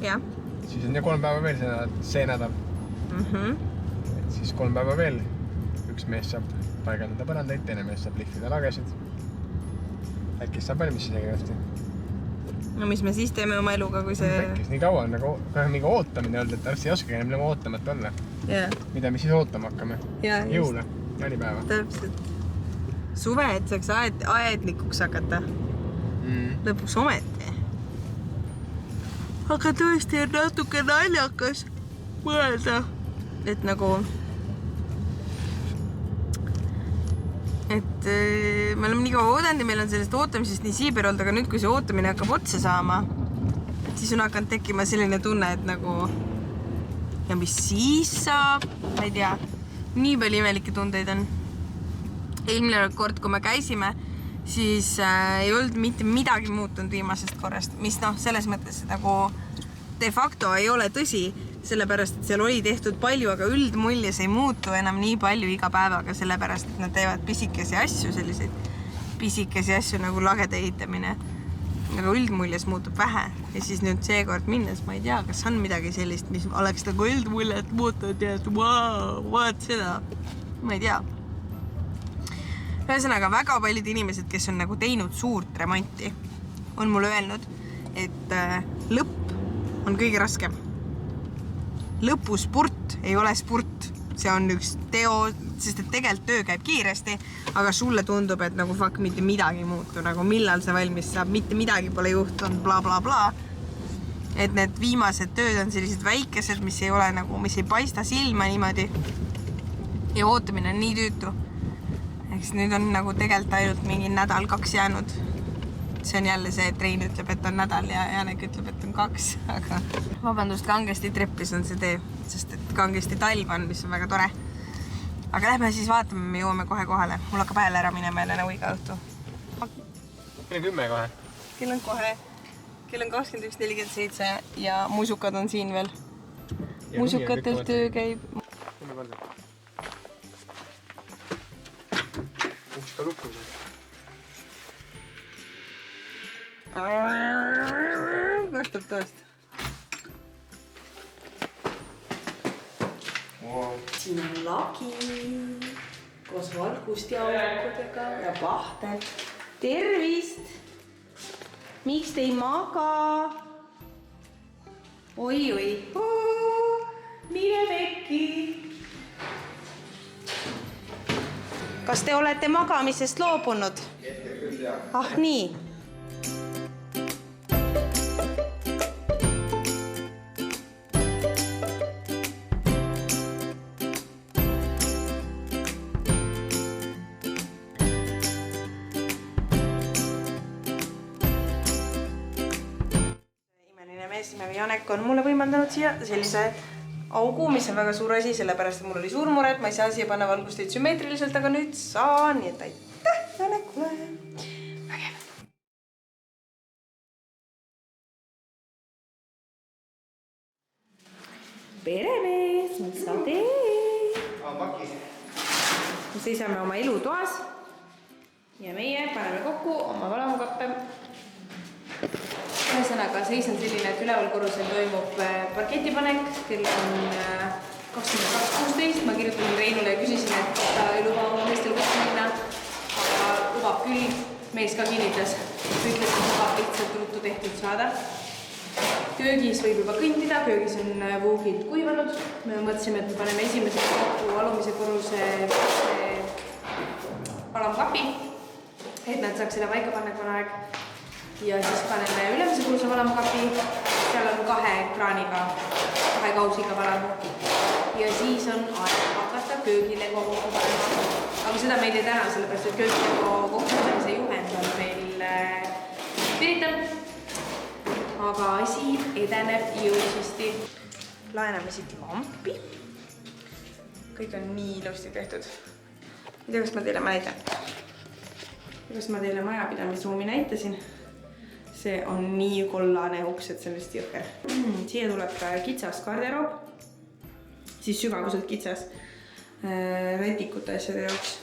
Jah. Siis on 3 päeva veel see nädal. Et siis 3 päeva veel. Üks mees saab paigaldada põrandaid, teine mees saab lihvida lagesid. Äkki saab valmis isegi õhti. No mis me siis teeme oma eluga, kui see... Äkkis nii kaua on nagu mingi ootamine olnud, et arsti ei oskagi enam ootamata olla. Mida me siis ootama hakkame? Jõule, janipäeva. Täpselt. Suve, et saaks aednikuks hakata. Lõpuks ometi. Aga tõesti on natuke naljakas mõelda, et nagu... Et me oleme nii kaua oodanud ja meil on sellest ootamisest nii siiber olnud, aga nüüd, kui see ootamine hakkab otsa saama, siis on hakanud tekkima selline tunne, et nagu ja mis siis saab, ma ei tea, nii palju imelikke tundeid on. Eelmine kord, kui me käisime, siis ei olnud mitte midagi muutunud viimasest korrast, mis selles mõttes nagu de facto ei ole tõsi, sellepärast, et seal oli tehtud palju, aga üldmuljes ei muutu enam nii palju iga päevaga, sellepärast, et nad teevad pisikesi asju, selliseid pisikesi asju nagu lagede ehitamine. Aga üldmuljes muutub vähe. Ja siis nüüd seekord minnes, ma ei tea, kas on midagi sellist, mis oleks nagu üldmuljet muutunud ja et vaat seda. Ma ei tea. Ühesõnaga, väga paljud inimesed, kes on nagu teinud suurt remonti, on mulle öelnud, et lõpp on kõige raskem. Lõpuspurt ei ole spurt. See on üks teo, sest et tegelikult töö käib kiiresti, aga sulle tundub, et nagu fuck, mitte midagi ei muutu, nagu millal see valmis saab, mitte midagi pole juhtunud, bla bla bla. et need viimased tööd on sellised väikesed, mis ei ole nagu, mis ei paista silma niimoodi. Ja ootamine on nii tüütu. Eks nüüd on nagu tegelikult ainult mingi nädal 2 jäänud. See on jälle see, et Rein ütleb, et on nädal ja Janek ütleb, et on 2. Aga vabandust, kangesti treppis on see tee, sest et kangesti talv on, mis on väga tore. Aga lähme siis vaatame, me jõuame kohe kohale. Mul hakkab hääl ära minema jälle nagu iga õhtu. Kell on 10 kohe. Kell on kohe. Kell on 21.47 ja musukad on siin veel. Musukatel töö käib. Uks ka lukku. Kostab toast. Siin on lagi koos valgust ja aukudega ja Vahtel. Tervist! Miks te ei maga? Oi. Mine pekki! Kas te olete magamisest loobunud? Ah, nii. Janek on mulle võimaldanud siia sellise augu, mis on väga suur asi, sellepärast, et mul oli suur mure, et ma ei saa siia panna valgusteid sümmeetriliselt, aga nüüd saan, nii et aitäh Janekule. Vägev. Peremees, mis sa teed? Me seisame oma elutoas ja meie paneme kokku oma valamukappe. Ühesõnaga, seis on selline, et üleval korrusel toimub parketipanek, kell on 22.16. Ma kirjutasin Reinule ja küsisin, et ta ei luba oma meestel kokku minna, aga lubab küll. Mees ka kinnitas, ütles, et lubab lihtsalt ruttu tehtud saada. Köögis võib juba kõndida, köögis on voogid kuivanud. Me mõtlesime, et me paneme esimeseks kokku alumise korruse valamukapi, et nad saaks selle paika panna kui aeg. Ja siis paneme ülemise korruse valamukapi, seal on 2 kraaniga, 2 kausiga valamu. Ja siis on aeg hakata köögilego kokku panema. Aga seda meil ei täna, sellepärast, et köögilego kokkupanemise juhend on meil Pirital. Aga asi edeneb jõusisti. Laename siit lampi. Kõik on nii ilusti tehtud. Ei tea, kas ma teile näitan. Kas ma teile majapidamisruumi näitasin? See on nii kollane uks, et see on vist jõhker. Siia tuleb kitsas garderoob, siis sügavuselt kitsas rätikute asjade jaoks.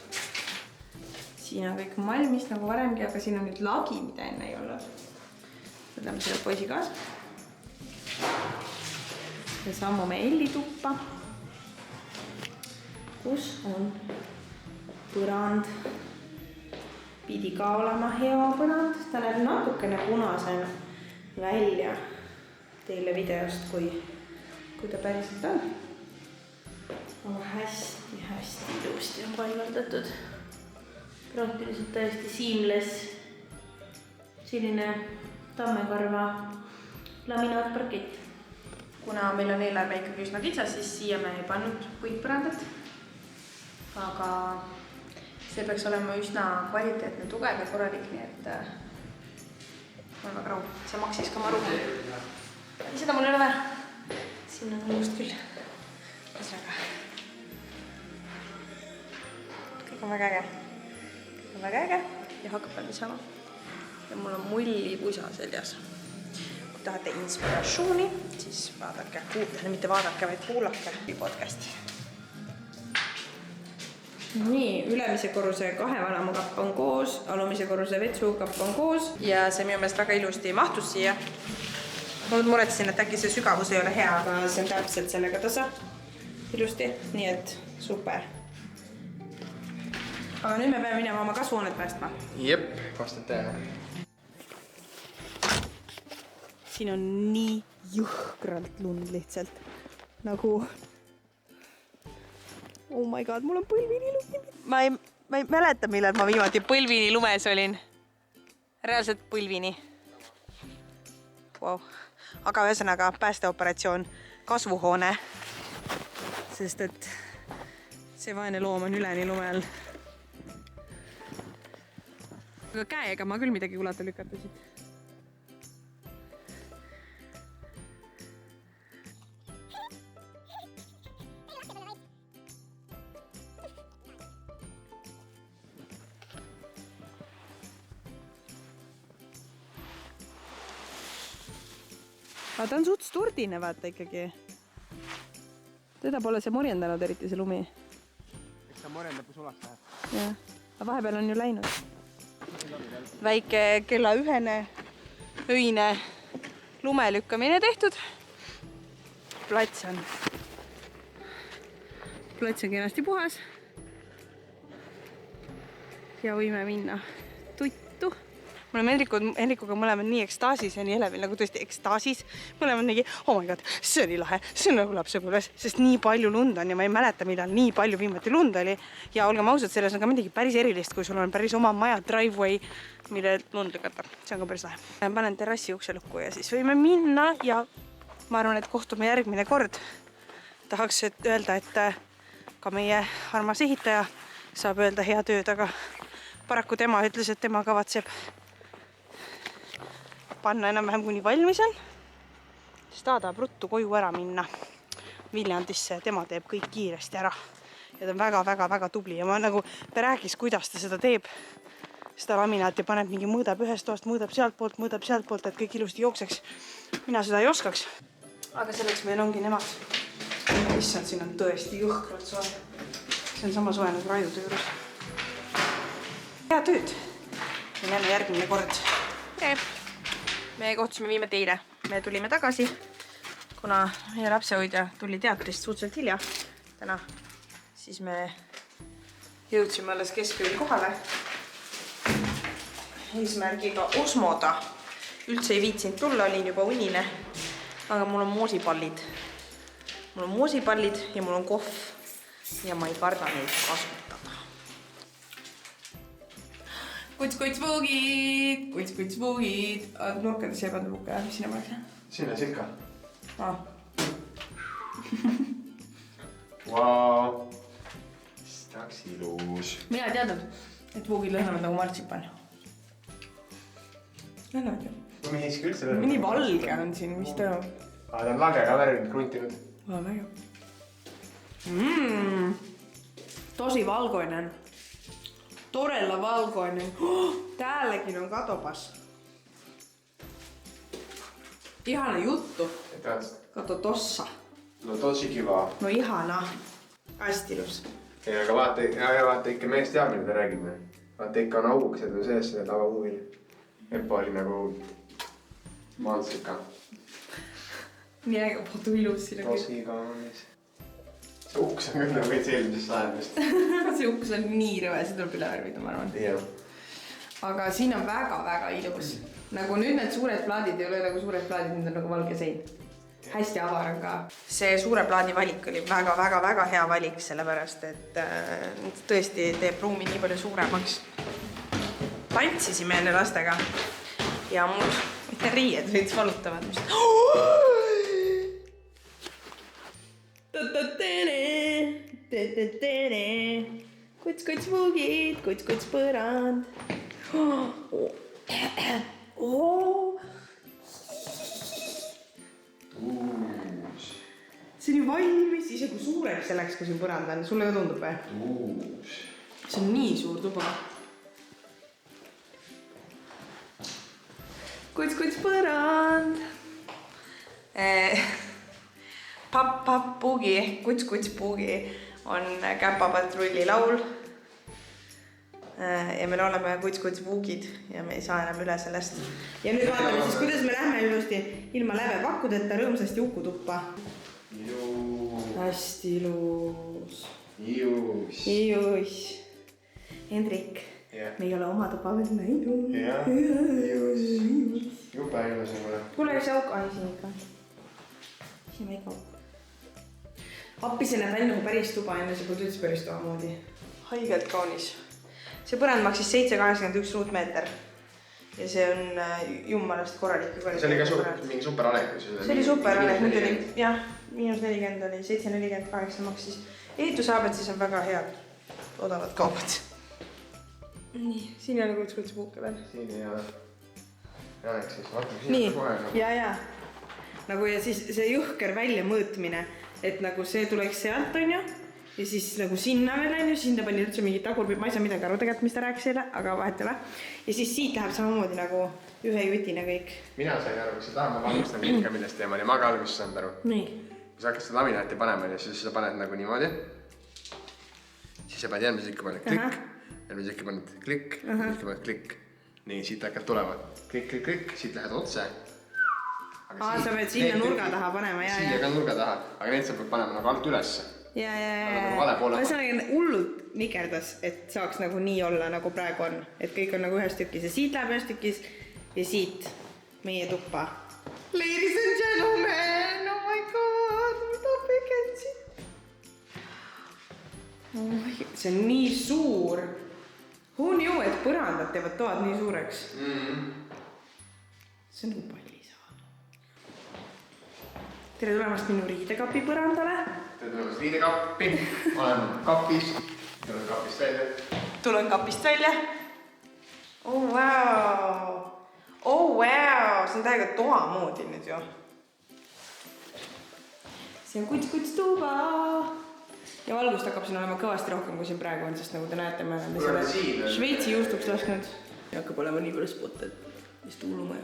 Siin on kõik malmis nagu varemgi, aga siin on nüüd lagi, mida enne ei olnud. Võtame selle poisi kaasa. Ja sammume Elli tuppa, kus on põrand. Pidi ka olema hea põrand. Ta näeb natukene punasena välja teile videost, kui ta päriselt on. Aga hästi ilusti on paigaldatud. Praktiliselt täiesti seamless. Selline tammekarva laminaatparkett. Kuna meil on eelarve ikkagi üsna kitsas, siis siia me ei pannud puitpõrandat. Aga see peaks olema üsna kvaliteetne, tugev ja korralik, nii et on väga rahu. See maksis ka maru. Seda mul ei ole vähe. Siin on just küll. Kõik on väga äge. Kõik on väga äge ja hakkab veel niisama. Ja mul on mullipusa seljas. Kui tahate inspiratsiooni, siis vaadake, mitte vaadake, vaid kuulake podcasti. Nii, ülemise korruse 2 valamukapp on koos, alumise korruse vetsukapp on koos ja see minu meelest väga ilusti mahtus siia. Ma muretsin, et äkki see sügavus ei ole hea, aga see on täpselt sellega tasa ilusti, nii et super. Aga nüüd me peame minema oma kasvuhoonet päästma. Jep, vastab teile. Siin on nii jõhkralt lund lihtsalt. Nagu... Oh my god, mul on põlvini lumi. Ma ei mäleta, millal ma viimati põlvini lumes olin. Reaalselt põlvini. Wow. aga ühesõnaga päästeoperatsioon kasvuhoone, sest et see vaene loom on üleni lume all. Aga käega ma küll midagi ulata lükata siit. Aga ta on suht sturdine, vaata ikkagi. Teda pole see morjendanud eriti see lumi. Eks ta morjendab, kui sulaks läheb. Jah, aga vahepeal on ju läinud. Väike kella 1 öine lume lükkamine tehtud. Plats on kenasti puhas. Ja võime minna tuttu. Me oleme Henrikuga mõlemad nii ekstaasis ja nii elevil, nagu tõesti ekstaasis. Mõlemad nii, oh my god, see oli lahe, see on nagu lapsepõlves, sest nii palju lund on ja ma ei mäleta, millal nii palju viimati lund oli. Ja olgem ausad, selles on ka midagi päris erilist, kui sul on päris oma maja driveway, mille lund lükata. See on ka päris lahe. Panen terrassi ukse lukku ja siis võime minna ja ma arvan, et kohtume järgmine kord. Tahaks öelda, et ka meie armas ehitaja saab öelda hea tööd, aga paraku tema ütles, et tema kavatseb panna enam-vähem kuni valmis on. Siis ta tahab ruttu koju ära minna Viljandisse ja tema teeb kõik kiiresti ära. Ja ta on väga tubli ja ma nagu, ta rääkis, kuidas ta seda teeb. Seda laminaati paneb mingi mõõdab ühest toast, mõõdab sealt poolt, et kõik ilusti jookseks. Mina seda ei oskaks. Aga selleks meil ongi nemad. Issand, siin on tõesti jõhkralt soe. See on sama soe nagu raiude juures. Hea tööd. Ja näeme järgmine kord. Me kohtusime viimati eile. Me tulime tagasi, kuna meie lapsehoidja tuli teatrist suhteliselt hilja täna. Siis me jõudsime alles keskööl kohale. Eesmärgiga osmoda. Üldse ei viitsinud tulla, olin juba unine. Aga mul on moosipallid. Mul on moosipallid ja mul on kohv. Ja ma ei karda neid kasutada. Kuts vuugid. Nurkades ei pannud vuuka, mis sinna paneks? Sinna silka. Vau. Staks ilus. Mina ei teadnud, et vuugid lõhnavad nagu martsipan. Lõhnavad ju. No mihiski üldse lõhnavad. Nii valge on siin, mis toimub? Ta on lagega värvinud, kruntinud. Väga. Tosi valgoinen. Todella valkoinen. Täälläkin on katopas. Ihana juttu. Kato tossa. No tosi kiva. No ihana. Hästi ilus. Ei, aga vaata ikka meest teab, mida ta räägib. Vaata ikka on augukesed on sees selle tava huuvil. Epo oli nagu mantsika. Nii äge potu ilus siin. Tosi kaunis. See uks on küll nagu veits eelmisest sajandist. See uks on nii rõve, see tuleb üle värvida, ma arvan. Jah. Aga siin on väga ilus. Nagu nüüd need suured plaadid ei ole nagu suured plaadid, need on nagu valge sein. Hästi avar on ka. See suure plaadi valik oli väga hea valik, sellepärast, et tõesti teeb ruumi nii palju suuremaks. Tantsisime enne lastega ja mul riied veits valutavad. Kuts vuugid, kuts põrand. See on ju valmis, ise kui suureks see läks, kui siin põrand on. Sulle ka tundub või? See on nii suur tuba. Kuts põrand. Papp puugi ehk kuts puugi on Käpapatrulli laul. Ja me oleme kuts vuugid ja me ei saa enam üle sellest. Ja nüüd vaatame siis, kuidas me lähme ilusti ilma läve pakkudeta rõõmsasti ukutuppa. Hästi ilus. Ilus. Hendrik, me ei ole oma tuba veel näinud. Jah, ilus. Jube ilus on mulle. Kuule, see auk, siin ikka. Siin väike auk. Appi see näeb välja nagu päris tuba, enne see pole üldse päris tuba moodi. Haigelt kaunis. See põrand maksis 7,81 ruutmeeter. ja see on jummalast korralik. See oli ka mingi super alek. See oli super alek, nüüd oli jah, -40 oli, 7,48 maksis. Ehitushaabed siis on väga head, odavad kaubad. Nii, siin ei ole kutspuuke veel. Siin ei ole. Janek siis, vaatame nii, siin kohe. ja. Nagu ja siis see jõhker välja mõõtmine, et nagu see tuleks sealt, on ju, ja siis nagu sinna veel, on ju, sinna pani üldse mingi tagurpid, ma ei saa midagi aru tegelikult, mis ta rääkis selle, aga vahet ei ole. Ja siis siit läheb samamoodi nagu ühe jutina kõik. Mina sain aru, kui sa tahad, ma valmistan ikka millest teema, ja ma ka alguses saanud aru. Nii. Kui sa hakkad seda laminaati panema, siis sa paned nagu niimoodi, siis sa paned järgmise ikka paned klikk, järgmise ikka paned klikk, ikka paned klikk. Nii, siit hakkad tulema. Klikk, klikk, klikk, siit lähed otse. Sa pead sinna nurga taha panema, ja. Siia ka nurga taha, aga need sa pead panema nagu alt ülesse. Ja. Ma saan hullult nikerdas, et saaks nagu nii olla, nagu praegu on. Et kõik on nagu ühes tükis ja siit läheb ühes tükis ja siit meie tuppa. Ladies and gentlemen, oh my god, mida pekensid? See on nii suur. Who knew, et põrandad teevad toad nii suureks? See on nagu pallisaal. Tere tulemast minu riidekapi põrandale. Tere tulemast riidekappi. Olen kapis. Tulen kapist välja. Tulen kapist välja. Oh wow. Oh wow. See on täiega toa moodi nüüd ju. See on kuts tuuba. Ja valgust hakkab siin olema kõvasti rohkem, kui siin praegu on, sest nagu te näete, me oleme selle Šveitsi juustuks lasknud. Ja hakkab olema nii palju spotte, et vist hullumaja.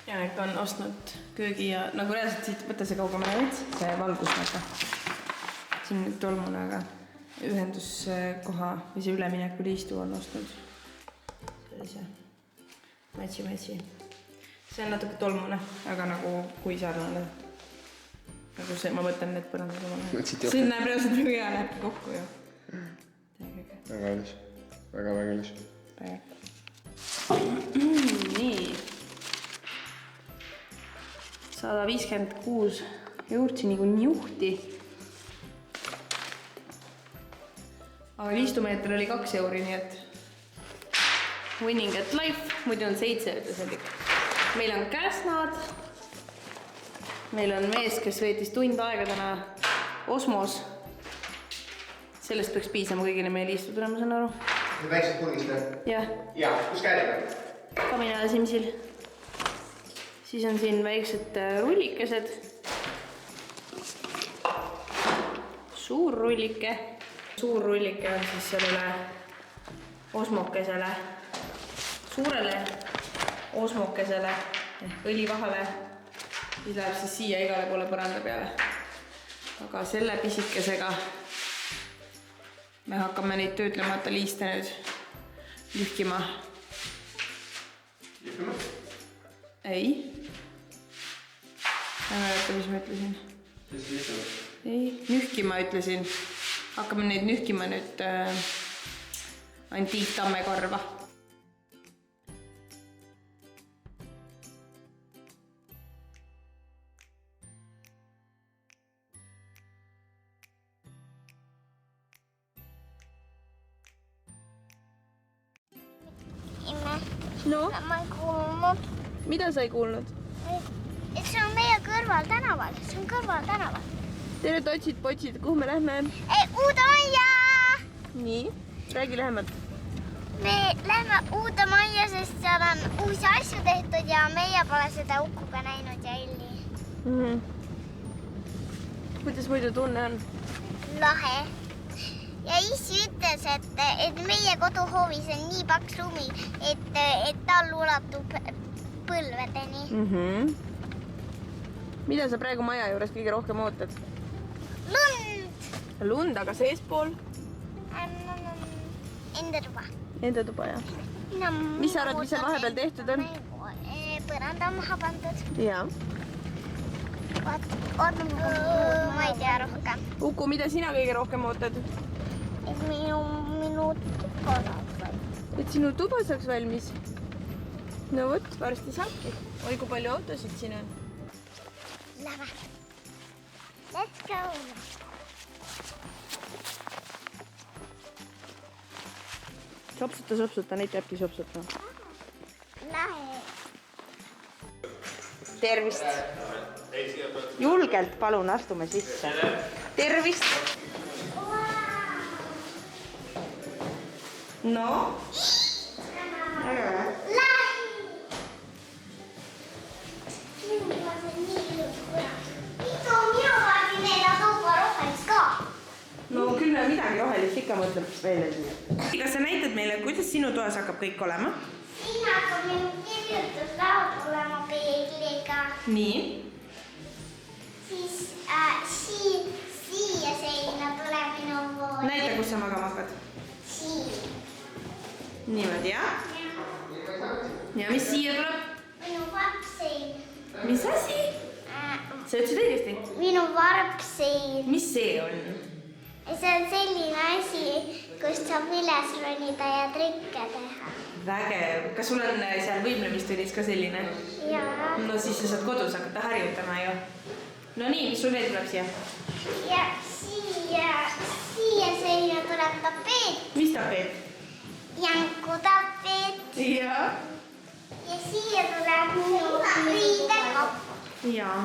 Janek on ostnud köögi ja nagu reaalselt siit, võtta see kaugemale veits, see valgus näete. Siin nüüd tolmune, aga ühenduskoha või see üleminekuliistu on ostnud sellise mätsi. See on natuke tolmune, aga nagu kui sarnane. Nagu see, ma võtan need põrandad omale. See näeb reaalselt nagu hea, lähebki kokku ju. Väga ilus. Väga ilus. Nii. 156 juurtsi nagu niuhti. Aga liistumeeter oli 2 euri, nii et winning at life, muidu on 7, ütles Henrik. Meil on käsnad. Meil on mees, kes veetis tund aega täna Osmos. Sellest peaks piisama kõigile meie liistudele, ma saan aru. Need väiksed purgist või? Jah. Jaa, kus käed? Kaminale Simsil. Siis on siin väiksed rullikesed. Suur rullike. Suur rullike on siis sellele osmokesele, suurele osmokesele ehk õlivahale. Siis läheb siis siia igale poole põranda peale. Aga selle pisikesega me hakkame neid töötlemata liiste nüüd lühkima. Lühkima? Ei. Ma ei mäleta, mis ma ütlesin. Ei, nühkima ütlesin. Hakkame neid nühkima nüüd antiiktamme karva. No? Ma ei kuulnud. Mida sa ei kuulnud? Et see on meie kõrval tänaval. See on kõrval tänaval. Tere totsid, kuhu me lähme? Uude majja! Nii, räägi lähemalt. Me lähme uude majja, sest seal on uusi asju tehtud ja meie pole seda Ukuga näinud ja Elli. Kuidas muidu tunne on? Lahe. Ja issi ütles, et meie koduhoovis on nii paks ruumi, et tal ulatub põlvedeni. Mida sa praegu maja juures kõige rohkem ootad? Lund! Lund, aga seespool? Enda tuba. Enda tuba, jah. Mis sa arvad, mis seal vahepeal tehtud on? Põranda on maha pandud. Jaa. Ma ei tea rohkem. Uku, mida sina kõige rohkem ootad? Et minu tuba saaks valmis. Et sinu tuba saaks valmis? No võt, varsti saabki. Oi, kui palju autosid siin on. Lähme. Let's go. Sopsuta, neid peabki sopsuta. Lähe. Tervist. Julgelt palun astume sisse. Tervist. No? Väga hea. No küll me midagi rohelist ikka mõtleb välja siia. Kas sa näitad meile, kuidas sinu toas hakkab kõik olema? Siin hakkab minu kirjutuslaud olema peegliga. Nii. Siis siia seina tuleb minu voodi. Näita, kus sa magama hakkad. Siin. Niimoodi, jah? Ja mis siia tuleb? Minu varpsein. Mis asi? Sa ütlesid õigesti? Minu varpsein. Mis see on? See on selline asi, kus saab üles ronida ja trikke teha. Vägev. Kas sul on seal võimlemistunnis ka selline? Jaa. No siis sa saad kodus hakata harjutama ju. No nii, mis sul veel tuleb siia? Ja siia seina tuleb tapeet. Mis tapeet? Janku tapeet. Jaa. Ja siia tuleb minu riidekapp. Jaa.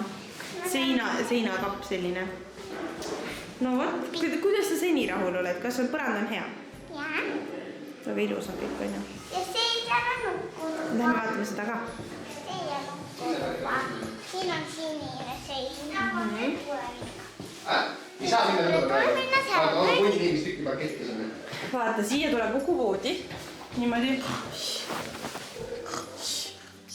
Seinakapp selline. No vot, kuidas sa seni rahul oled? Kas on põrand on hea? Jaa. Väga ilus on kõik, on ju? Ja seal on nukkutuba. Lähme vaatame seda ka. See on nukkutuba. Siin on sinine sein. Ei saa minna Tule minna seal. Aga mõni inimest tükki parkette saame. Vaata, siia tuleb Uku voodi. Niimoodi.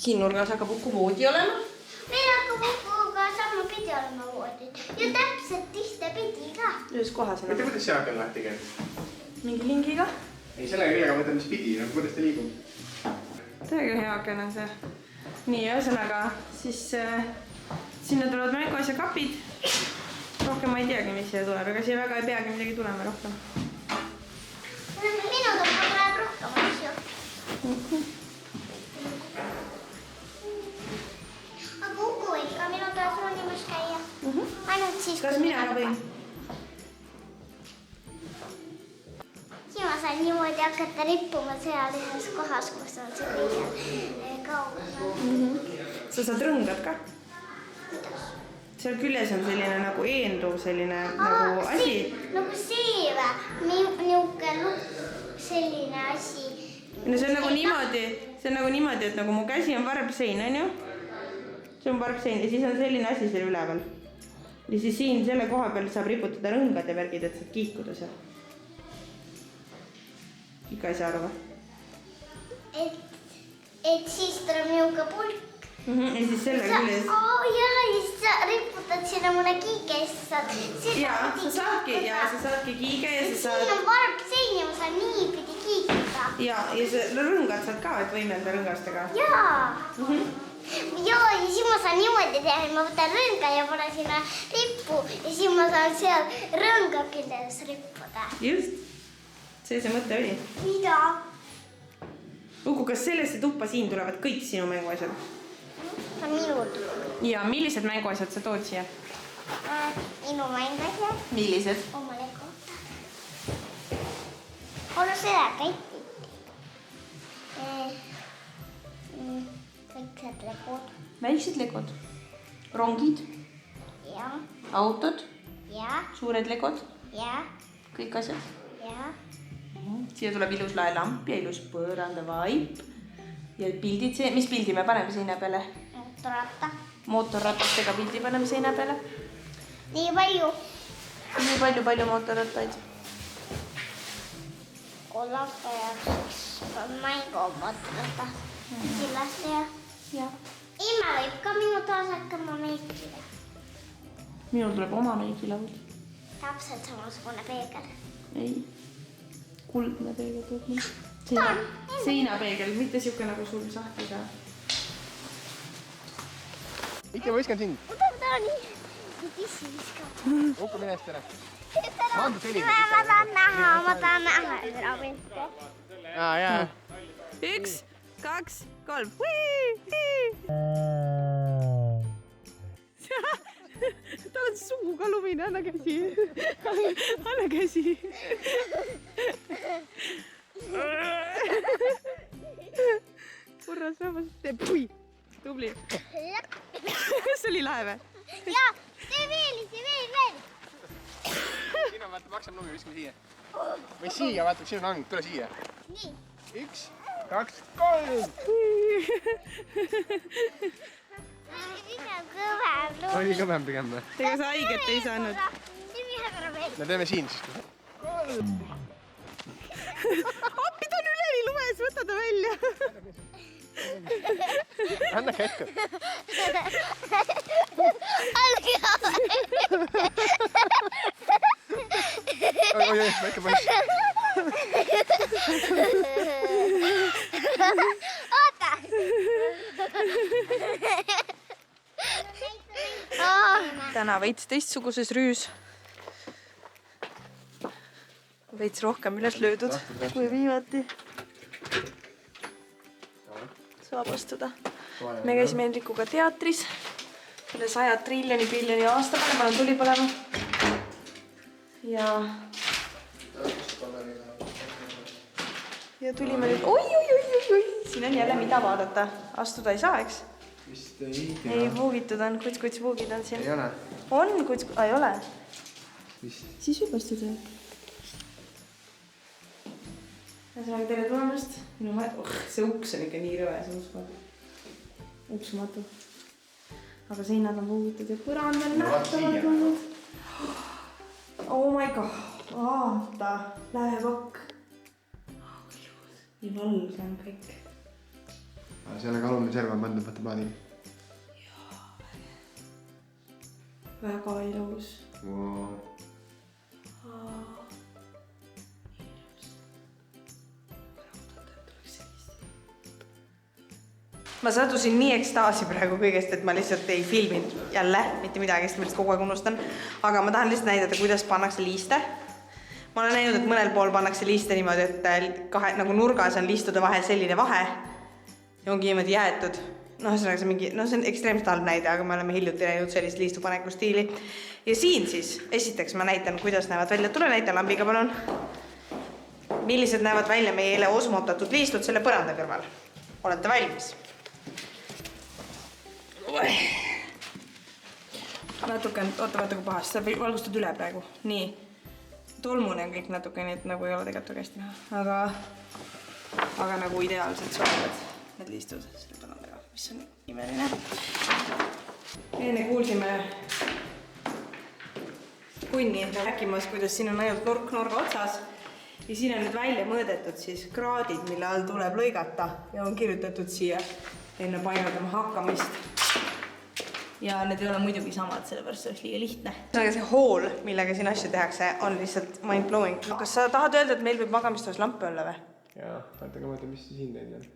Siin nurgas hakkab Uku voodi olema. Meil hakkab Ukuga sama pidi olema voodid. Ja täpselt tihte pidi ka. Ühes kohas Mõtle, enam. kuidas see aken lahti käib? Mingi lingiga. Ei, sellega millega mõtled, mis pidi, kuidas ta liigub. Täiega hea aken on see. Nii, ühesõnaga, siis sinna tulevad mänguasja kapid. Rohkem ma ei teagi, mis siia tuleb. Ega siia väga ei peagi midagi tulema rohkem. Minu tuppa tuleb rohkem asju. Aga Uku ikka minu toas ronimas käia. Ainult siis, Kas mina ka võin? Siin ma saan niimoodi hakata rippuma seal ühes kohas, kus on see kõige kaugemal. Sa saad rõngad ka. Seal küljes on selline nagu eenduv selline nagu asi. Nagu see või? Niuke selline asi. No see on nagu niimoodi, et nagu mu käsi on varpsein, on ju? See on varpsein ja siis on selline asi seal üleval. Ja siis siin selle koha peal saab riputada rõngad ja värgid, et saad kiikuda seal. Ikka ei saa aru või? Et siis tuleb niuke pulk. Ja siis selle küljes. Ja siis sa riputad sinna mulle kiige ja siis saad Jaa, sa saadki kiige ja sa saad... Siin on varpsein ja ma saan niipidi kiikida. Ja see rõngad saad ka, et võimelda rõngastega. Jaa. Ja siis ma saan niimoodi teha, et ma võtan rõnga ja panen sinna rippu ja siis ma saan seal rõnga küljes rippuda. Just. See mõte oli. Mida? Uku, kas sellesse tuppa siin tulevad kõik sinu mänguasjad? See on minu tuppa. Ja millised mänguasjad sa tood siia? Minu mänguasjad. Millised? Omale kohta. Ole seda kätti. Väiksed legod. Väiksed legod. Rongid. Ja. Autod. Ja. Suured legod. Ja. Kõik asjad. Ja. Siia tuleb ilus laelamp ja ilus põrandavaip. Ja pildid, mis pildi me paneme seina peale? Mootorratta. Mootorratastega pildi paneme seina peale. Nii palju. Nii palju mootorrattaid. Kollata ja mängu mootorratta. Sillaste ja. Ja. Ima võib ka minu taas hakkama meikida. Minul tuleb oma meigilaud. Täpselt samasugune peegel. Ei. Kuldne peegel tuleb mul. Seinapeegel, mitte siuke nagu sul sahtiga. Ikka ma viskan sind. Võta nii. Tissi viskab. Uku mine eest ära. Ma tahan näha seda pilti. Jaa. 1, 2, 3. Tal on suu ka lumine, anna käsi. Anna käsi. las rahvas teeb. Pui, tubli. See oli lahe või? Jaa, tee veel. Siin on vaata maksab lumi, viskame siia. Või siia, vaata, siin on hang, tule siia. Nii. 1, 2, 3. Oli kõvem pigem või? Ega sa haiget ei saanud. No teeme siin siis. Appi, ta on üleni lumes, võta ta välja. Anna kätte. Oi, väike poiss. Oota! Täna veits teistsuguses rüüs. Veits rohkem üles löödud kui viimati. Saab astuda. Me käisime Hendrikuga teatris. Selle 100 triljoni aasta peale, panen tuli põlema. Ja tulime nüüd, oi, siin on jälle mida vaadata. Astuda ei saa, eks? Vist ei tea. Ei, vuugitud on, kuts vuugid on siin. Ei ole? On, ei ole. Vist. Siis võib astuda. Ühesõnaga, tere tulemast. See uks on ikka nii rõve, see uksumatu. Aga seinad on vuugitud ja põrand on nähtavad olnud. Oh my god, vaata, lävepakk. Nii valge on kõik. Selle kalumine serv on pandud võtta plaadiga. Väga ilus. Wow. Ma sattusin nii ekstaasi praegu kõigest, et ma lihtsalt ei filminud jälle mitte midagi, sest ma lihtsalt kogu aeg unustan. Aga ma tahan lihtsalt näidata, kuidas pannakse liiste. Ma olen näinud, et mõnel pool pannakse liiste niimoodi, et nagu nurgas on liistude vahel selline vahe ja ongi niimoodi jäetud. No see on ekstreemselt halb näide, aga me oleme hiljuti näinud sellist liistupaneku stiili. Ja siin siis, esiteks ma näitan, kuidas näevad välja. Tule näitan lambiga, palun. Millised näevad välja meie eile osmotatud liistud selle põranda kõrval. Olete valmis? Natuke, vaata kui pahast, sa valgustad üle praegu. Nii, tolmune on kõik natuke, nii et nagu ei ole tegelikult väga hästi näha. Aga nagu ideaalselt sobivad need liistud selle põrandaga, mis on imeline. Enne kuulsime kunni rääkimas, kuidas siin on ainult nurk nurga otsas. Ja siin on nüüd välja mõõdetud siis kraadid, mille all tuleb lõigata ja on kirjutatud siia enne painutama hakkamist. Ja need ei ole muidugi samad, sellepärast see oleks liiga lihtne. See hool, millega siin asju tehakse, on lihtsalt mind-blowing. Kas sa tahad öelda, et meil võib magamistoas lampe olla või? Jaa, vaata ka mõtled, mis siin teinud on.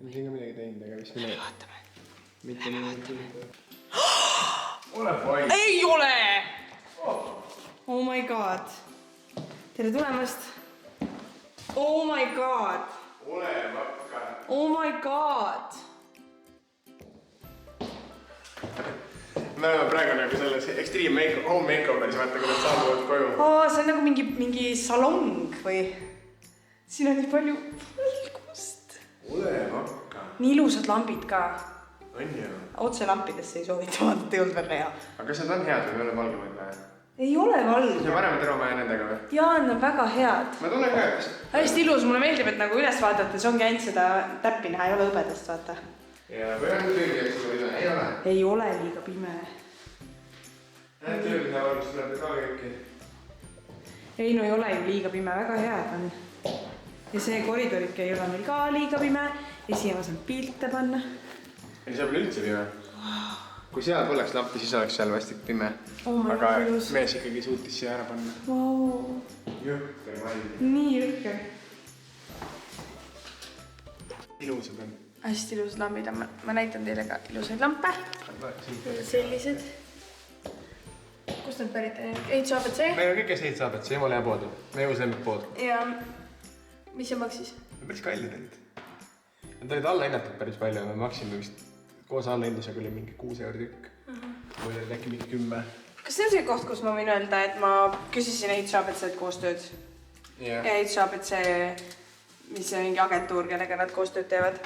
Siin ka midagi teinud, aga mis meil ei. Vaatame. Mitte midagi. Ole vaid. Ei ole! Oh my god. Tere tulemast. Oh my god. Ole makka. Oh my god. Me oleme praegu nagu selles extreme home makeoveris, vaata, kui nad saabuvad koju. See on nagu mingi salong või? Siin on nii palju valgust. Ole makka. Nii ilusad lambid ka. On ju? Otse lampidesse ei soovita vaadata, ei olnud väga hea. Aga kas nad on head või me oleme valgemad või? Ei ole valge. Kas me varem teromaja nendega või? Jaa, nad on väga head. Ma tunnen ka, et... Hästi ilus, mulle meeldib, et nagu üles vaadates ongi ainult seda täppi näha, ei ole hõbedast, vaata. Ja või on töögi, eks või ei ole? Ei ole liiga pime. Töögi valgus tuleb ka kõiki. Ei, no ei ole ju liiga pime, väga head on. Ja see koridorike ei ole meil ka liiga pime. Ja siia ma saan pilte panna. Ei, see pole üldse pime. Kui seal poleks lampi, siis oleks seal vastik pime. Aga mees ikkagi suutis siia ära panna. Vau. Jõhker valg. Nii jõhker. Ilusad on. Hästi ilusad lambid on. Ma näitan teile ka ilusaid lampe. Sellised. Kust nad pärit on? Eits ABC? Meil on kõike seitse ABC, jumala hea pood. Meie uus lemmikpood. Ja mis see maksis? Päris kallid olid. Nad olid alla hinnatud päris palju, me maksime vist koos alla hindusega oli mingi 6 € tükk. Või oli äkki mingi 10. Kas see on see koht, kus ma võin öelda, et ma küsisin Eits ABC-d koostööd? Ja Eits ABC, mis on mingi agentuur, kellega nad koostööd teevad.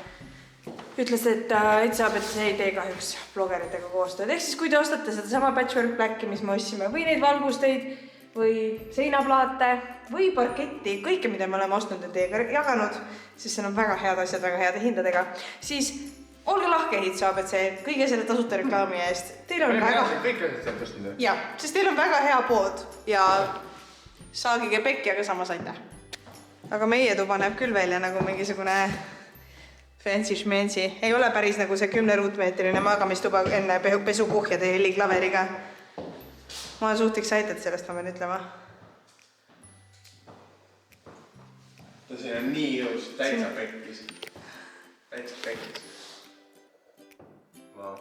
ütles, et saab, et see ei tee kahjuks blogeritega koostööd. Ehk siis, kui te ostate seda sama Patchwork Blacki, mis me ostsime, või neid valgusteid, või seinaplaate, või parketti, kõike, mida me oleme ostnud ja teiega jaganud, siis see on väga head asjad, väga heade hindadega, siis olge lahke Hits ABC kõige selle tasuta reklaami eest. Teil on väga... Kõik asjad saab tõstnud. Jah, sest teil on väga hea pood ja saagige pekki, aga samas aitäh. Aga meie tuba näeb küll välja nagu mingisugune fancy-schmancy. Ei ole päris nagu see 10 ruutmeetrine magamistuba enne pesukuhjade heliklaveriga. Ma olen suht excited sellest, ma pean ütlema. Siin on nii ilus, täitsa pekkis. Täitsa pekkis. Wow.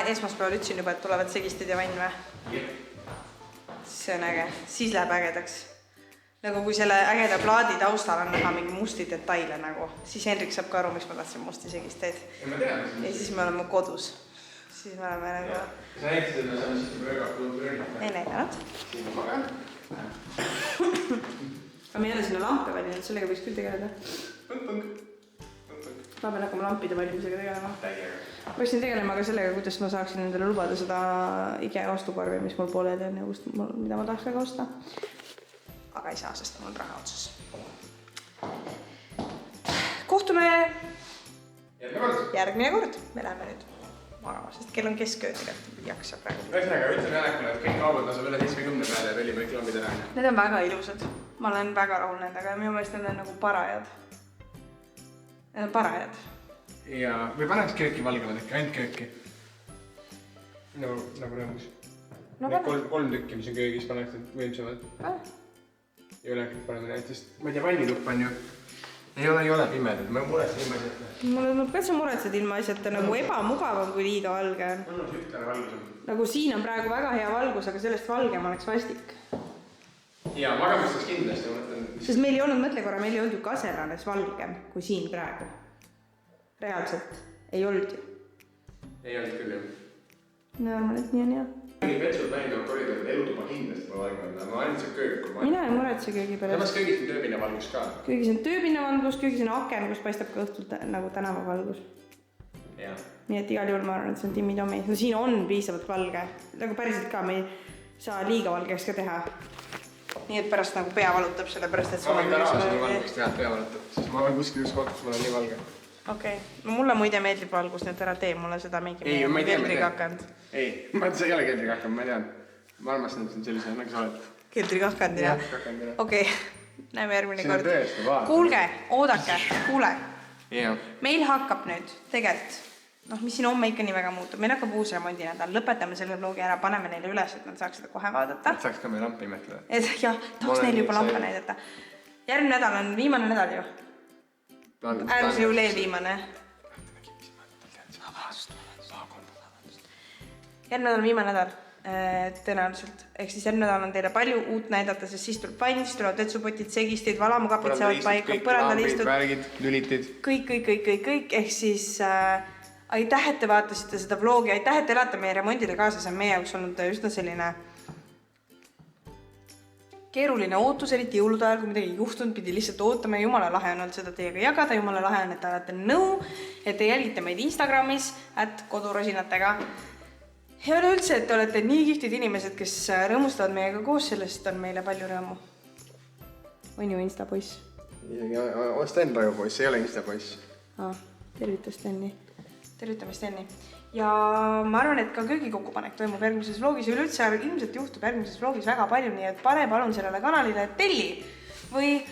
Esmaspäeval ütlesin juba, et tulevad segistid ja vann või? See on äge. Siis läheb ägedaks. Nagu kui selle ägeda plaadi taustal on näha mingi musti detaile nagu, siis Henrik saab ka aru, miks ma tahtsin musti segisteid. Ja siis me oleme kodus. Siis me oleme nagu... Sa näitasid, et me saame siit väga kultuurina. Ei näidanud. Siin ma magan. Aga me ei ole sinna lampe valinud, sellega võiks küll tegeleda. Ma pean hakkama lampide valimisega tegelema. Ma võiksin tegelema ka sellega, kuidas ma saaksin endale lubada seda IKEA ostukorvi, mis mul pooleli on ja mida ma tahaks väga osta. Aga ei saa, sest mul on raha otsas. Kohtume järgmine kord. Me läheme nüüd magama, sest kell on kesköö tegelikult jaksa praegu. Ühesõnaga, ütlen jalekule, et kõik kaubad tasub üle 70 peale ja tellime reklaamid ära. Need on väga ilusad. Ma olen väga rahul nendega ja minu meelest need on nagu parajad. Need on parajad. Ja, või paneks kööki valgemad äkki, ainult kööki. Nagu rõõmus. Need 3 tükki, mis on köögis, paneks need võimsamad. Ja ülekord paneme neid, sest ma ei tea, vannitupp on ju. Ei ole pimedad, ma muretsen ilma asjata. Mulle ka sa muretsed ilma asjata nagu ebamugavam, kui liiga valge on. On sühtane valgus on. Nagu siin on praegu väga hea valgus, aga sellest valgem oleks vastik. Ja magamistas kindlasti, ma mõtlen. Sest meil ei olnud, mõtle korra, meil ei olnud ju Kaseranes valgem kui siin praegu. Reaalselt ei olnud ju. Ei olnud küll jah. No, ma nüüd nii on hea. Mingi petsud väinud korridorid, elutuba kindlasti pole valgemad, ma ainult see köök. Mina ei muretse köögi pärast. Samas köögis on tööpinna valgus ka. Köögis on tööpinna valgus, köögis on aken, kus paistab ka õhtult nagu tänava valgus. Jaa. Nii et igal juhul ma arvan, et see on Timmi-Tommi. No siin on piisavalt valge. Nagu päriselt ka me ei saa liiga valgeks ka teha. Nii et pärast nagu pea valutab selle pärast, et ma võin ka rahas nii valgeks teha, et pea valutab. Sest ma olen kuskil üks koht, kus mul on nii valge. Okei. No mulle muide meeldib valgus, nii et ära tee mulle seda mingi keldrikakand. Ei, see ei ole keldrikakand, ma tean. Ma armastan, et see on sellise, nagu sa oled. Keldrikakand, jah? Okei. Näeme järgmine kord. Kuulge, oodake, kuule. Meil hakkab nüüd tegelikult, mis siin homme ikka nii väga muutub. Meil hakkab uus remondi nädal. Lõpetame selle vlogi ära, paneme neile üles, et nad saaks seda kohe vaadata. Et saaks ka meil lampi imetleda. Jah, tahaks neile juba lampa näidata. Järgmine nädal on viimane nädal ju. Äärmise julee viimane. Järgmine nädal on viimane nädal. Tõenäoliselt. Ehk siis järgmine nädal on teile palju uut näidata, sest siis tuleb vann, siis tulevad vetsupotid, segistid, valamukapid saavad paika, põrandalistud. Värgid, lülitid. Kõik. Ehk siis aitäh, et te vaatasite seda vlogi, aitäh, et te elate meie remondile kaasa, see on meie jaoks olnud üsna selline keeruline ootus, eriti jõulude ajal, kui midagi juhtunud, pidi lihtsalt ootama ja jumala lahe on olnud seda teiega jagada, jumala lahe on, et te olete nõu, et te jälgite meid Instagramis @kodurosinatega. Ja üleüldse, et te olete nii kihtid inimesed, kes rõõmustavad meiega koos, sellest on meile palju rõõmu. On ju Instapoiss? Sten Rajupoiss, ei ole Instapoiss. Tervita Steni. Tervitame Steni. Ja ma arvan, et ka köögikokkupanek toimub järgmises vlogis ja üleüldse ilmselt juhtub järgmises vlogis väga palju, nii et pane palun sellele kanalile telli või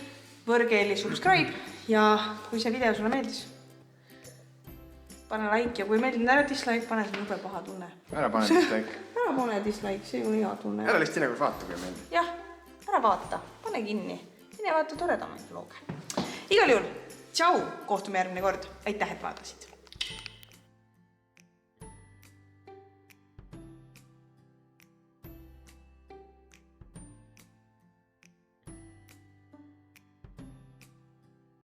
võrgeeli subscribe ja kui see video sulle meeldis, pane like ja kui meeldib ära dislike, pane see jube paha tunne. Ära pane dislike. Ära pane dislike, see ei ole hea tunne. Ära lihtsalt nagu vaata, kui meeldib. Jah, ära vaata, pane kinni. Mine vaata toredamaid vloge. Igal juhul, tšau, kohtume järgmine kord. Aitäh, et vaatasid.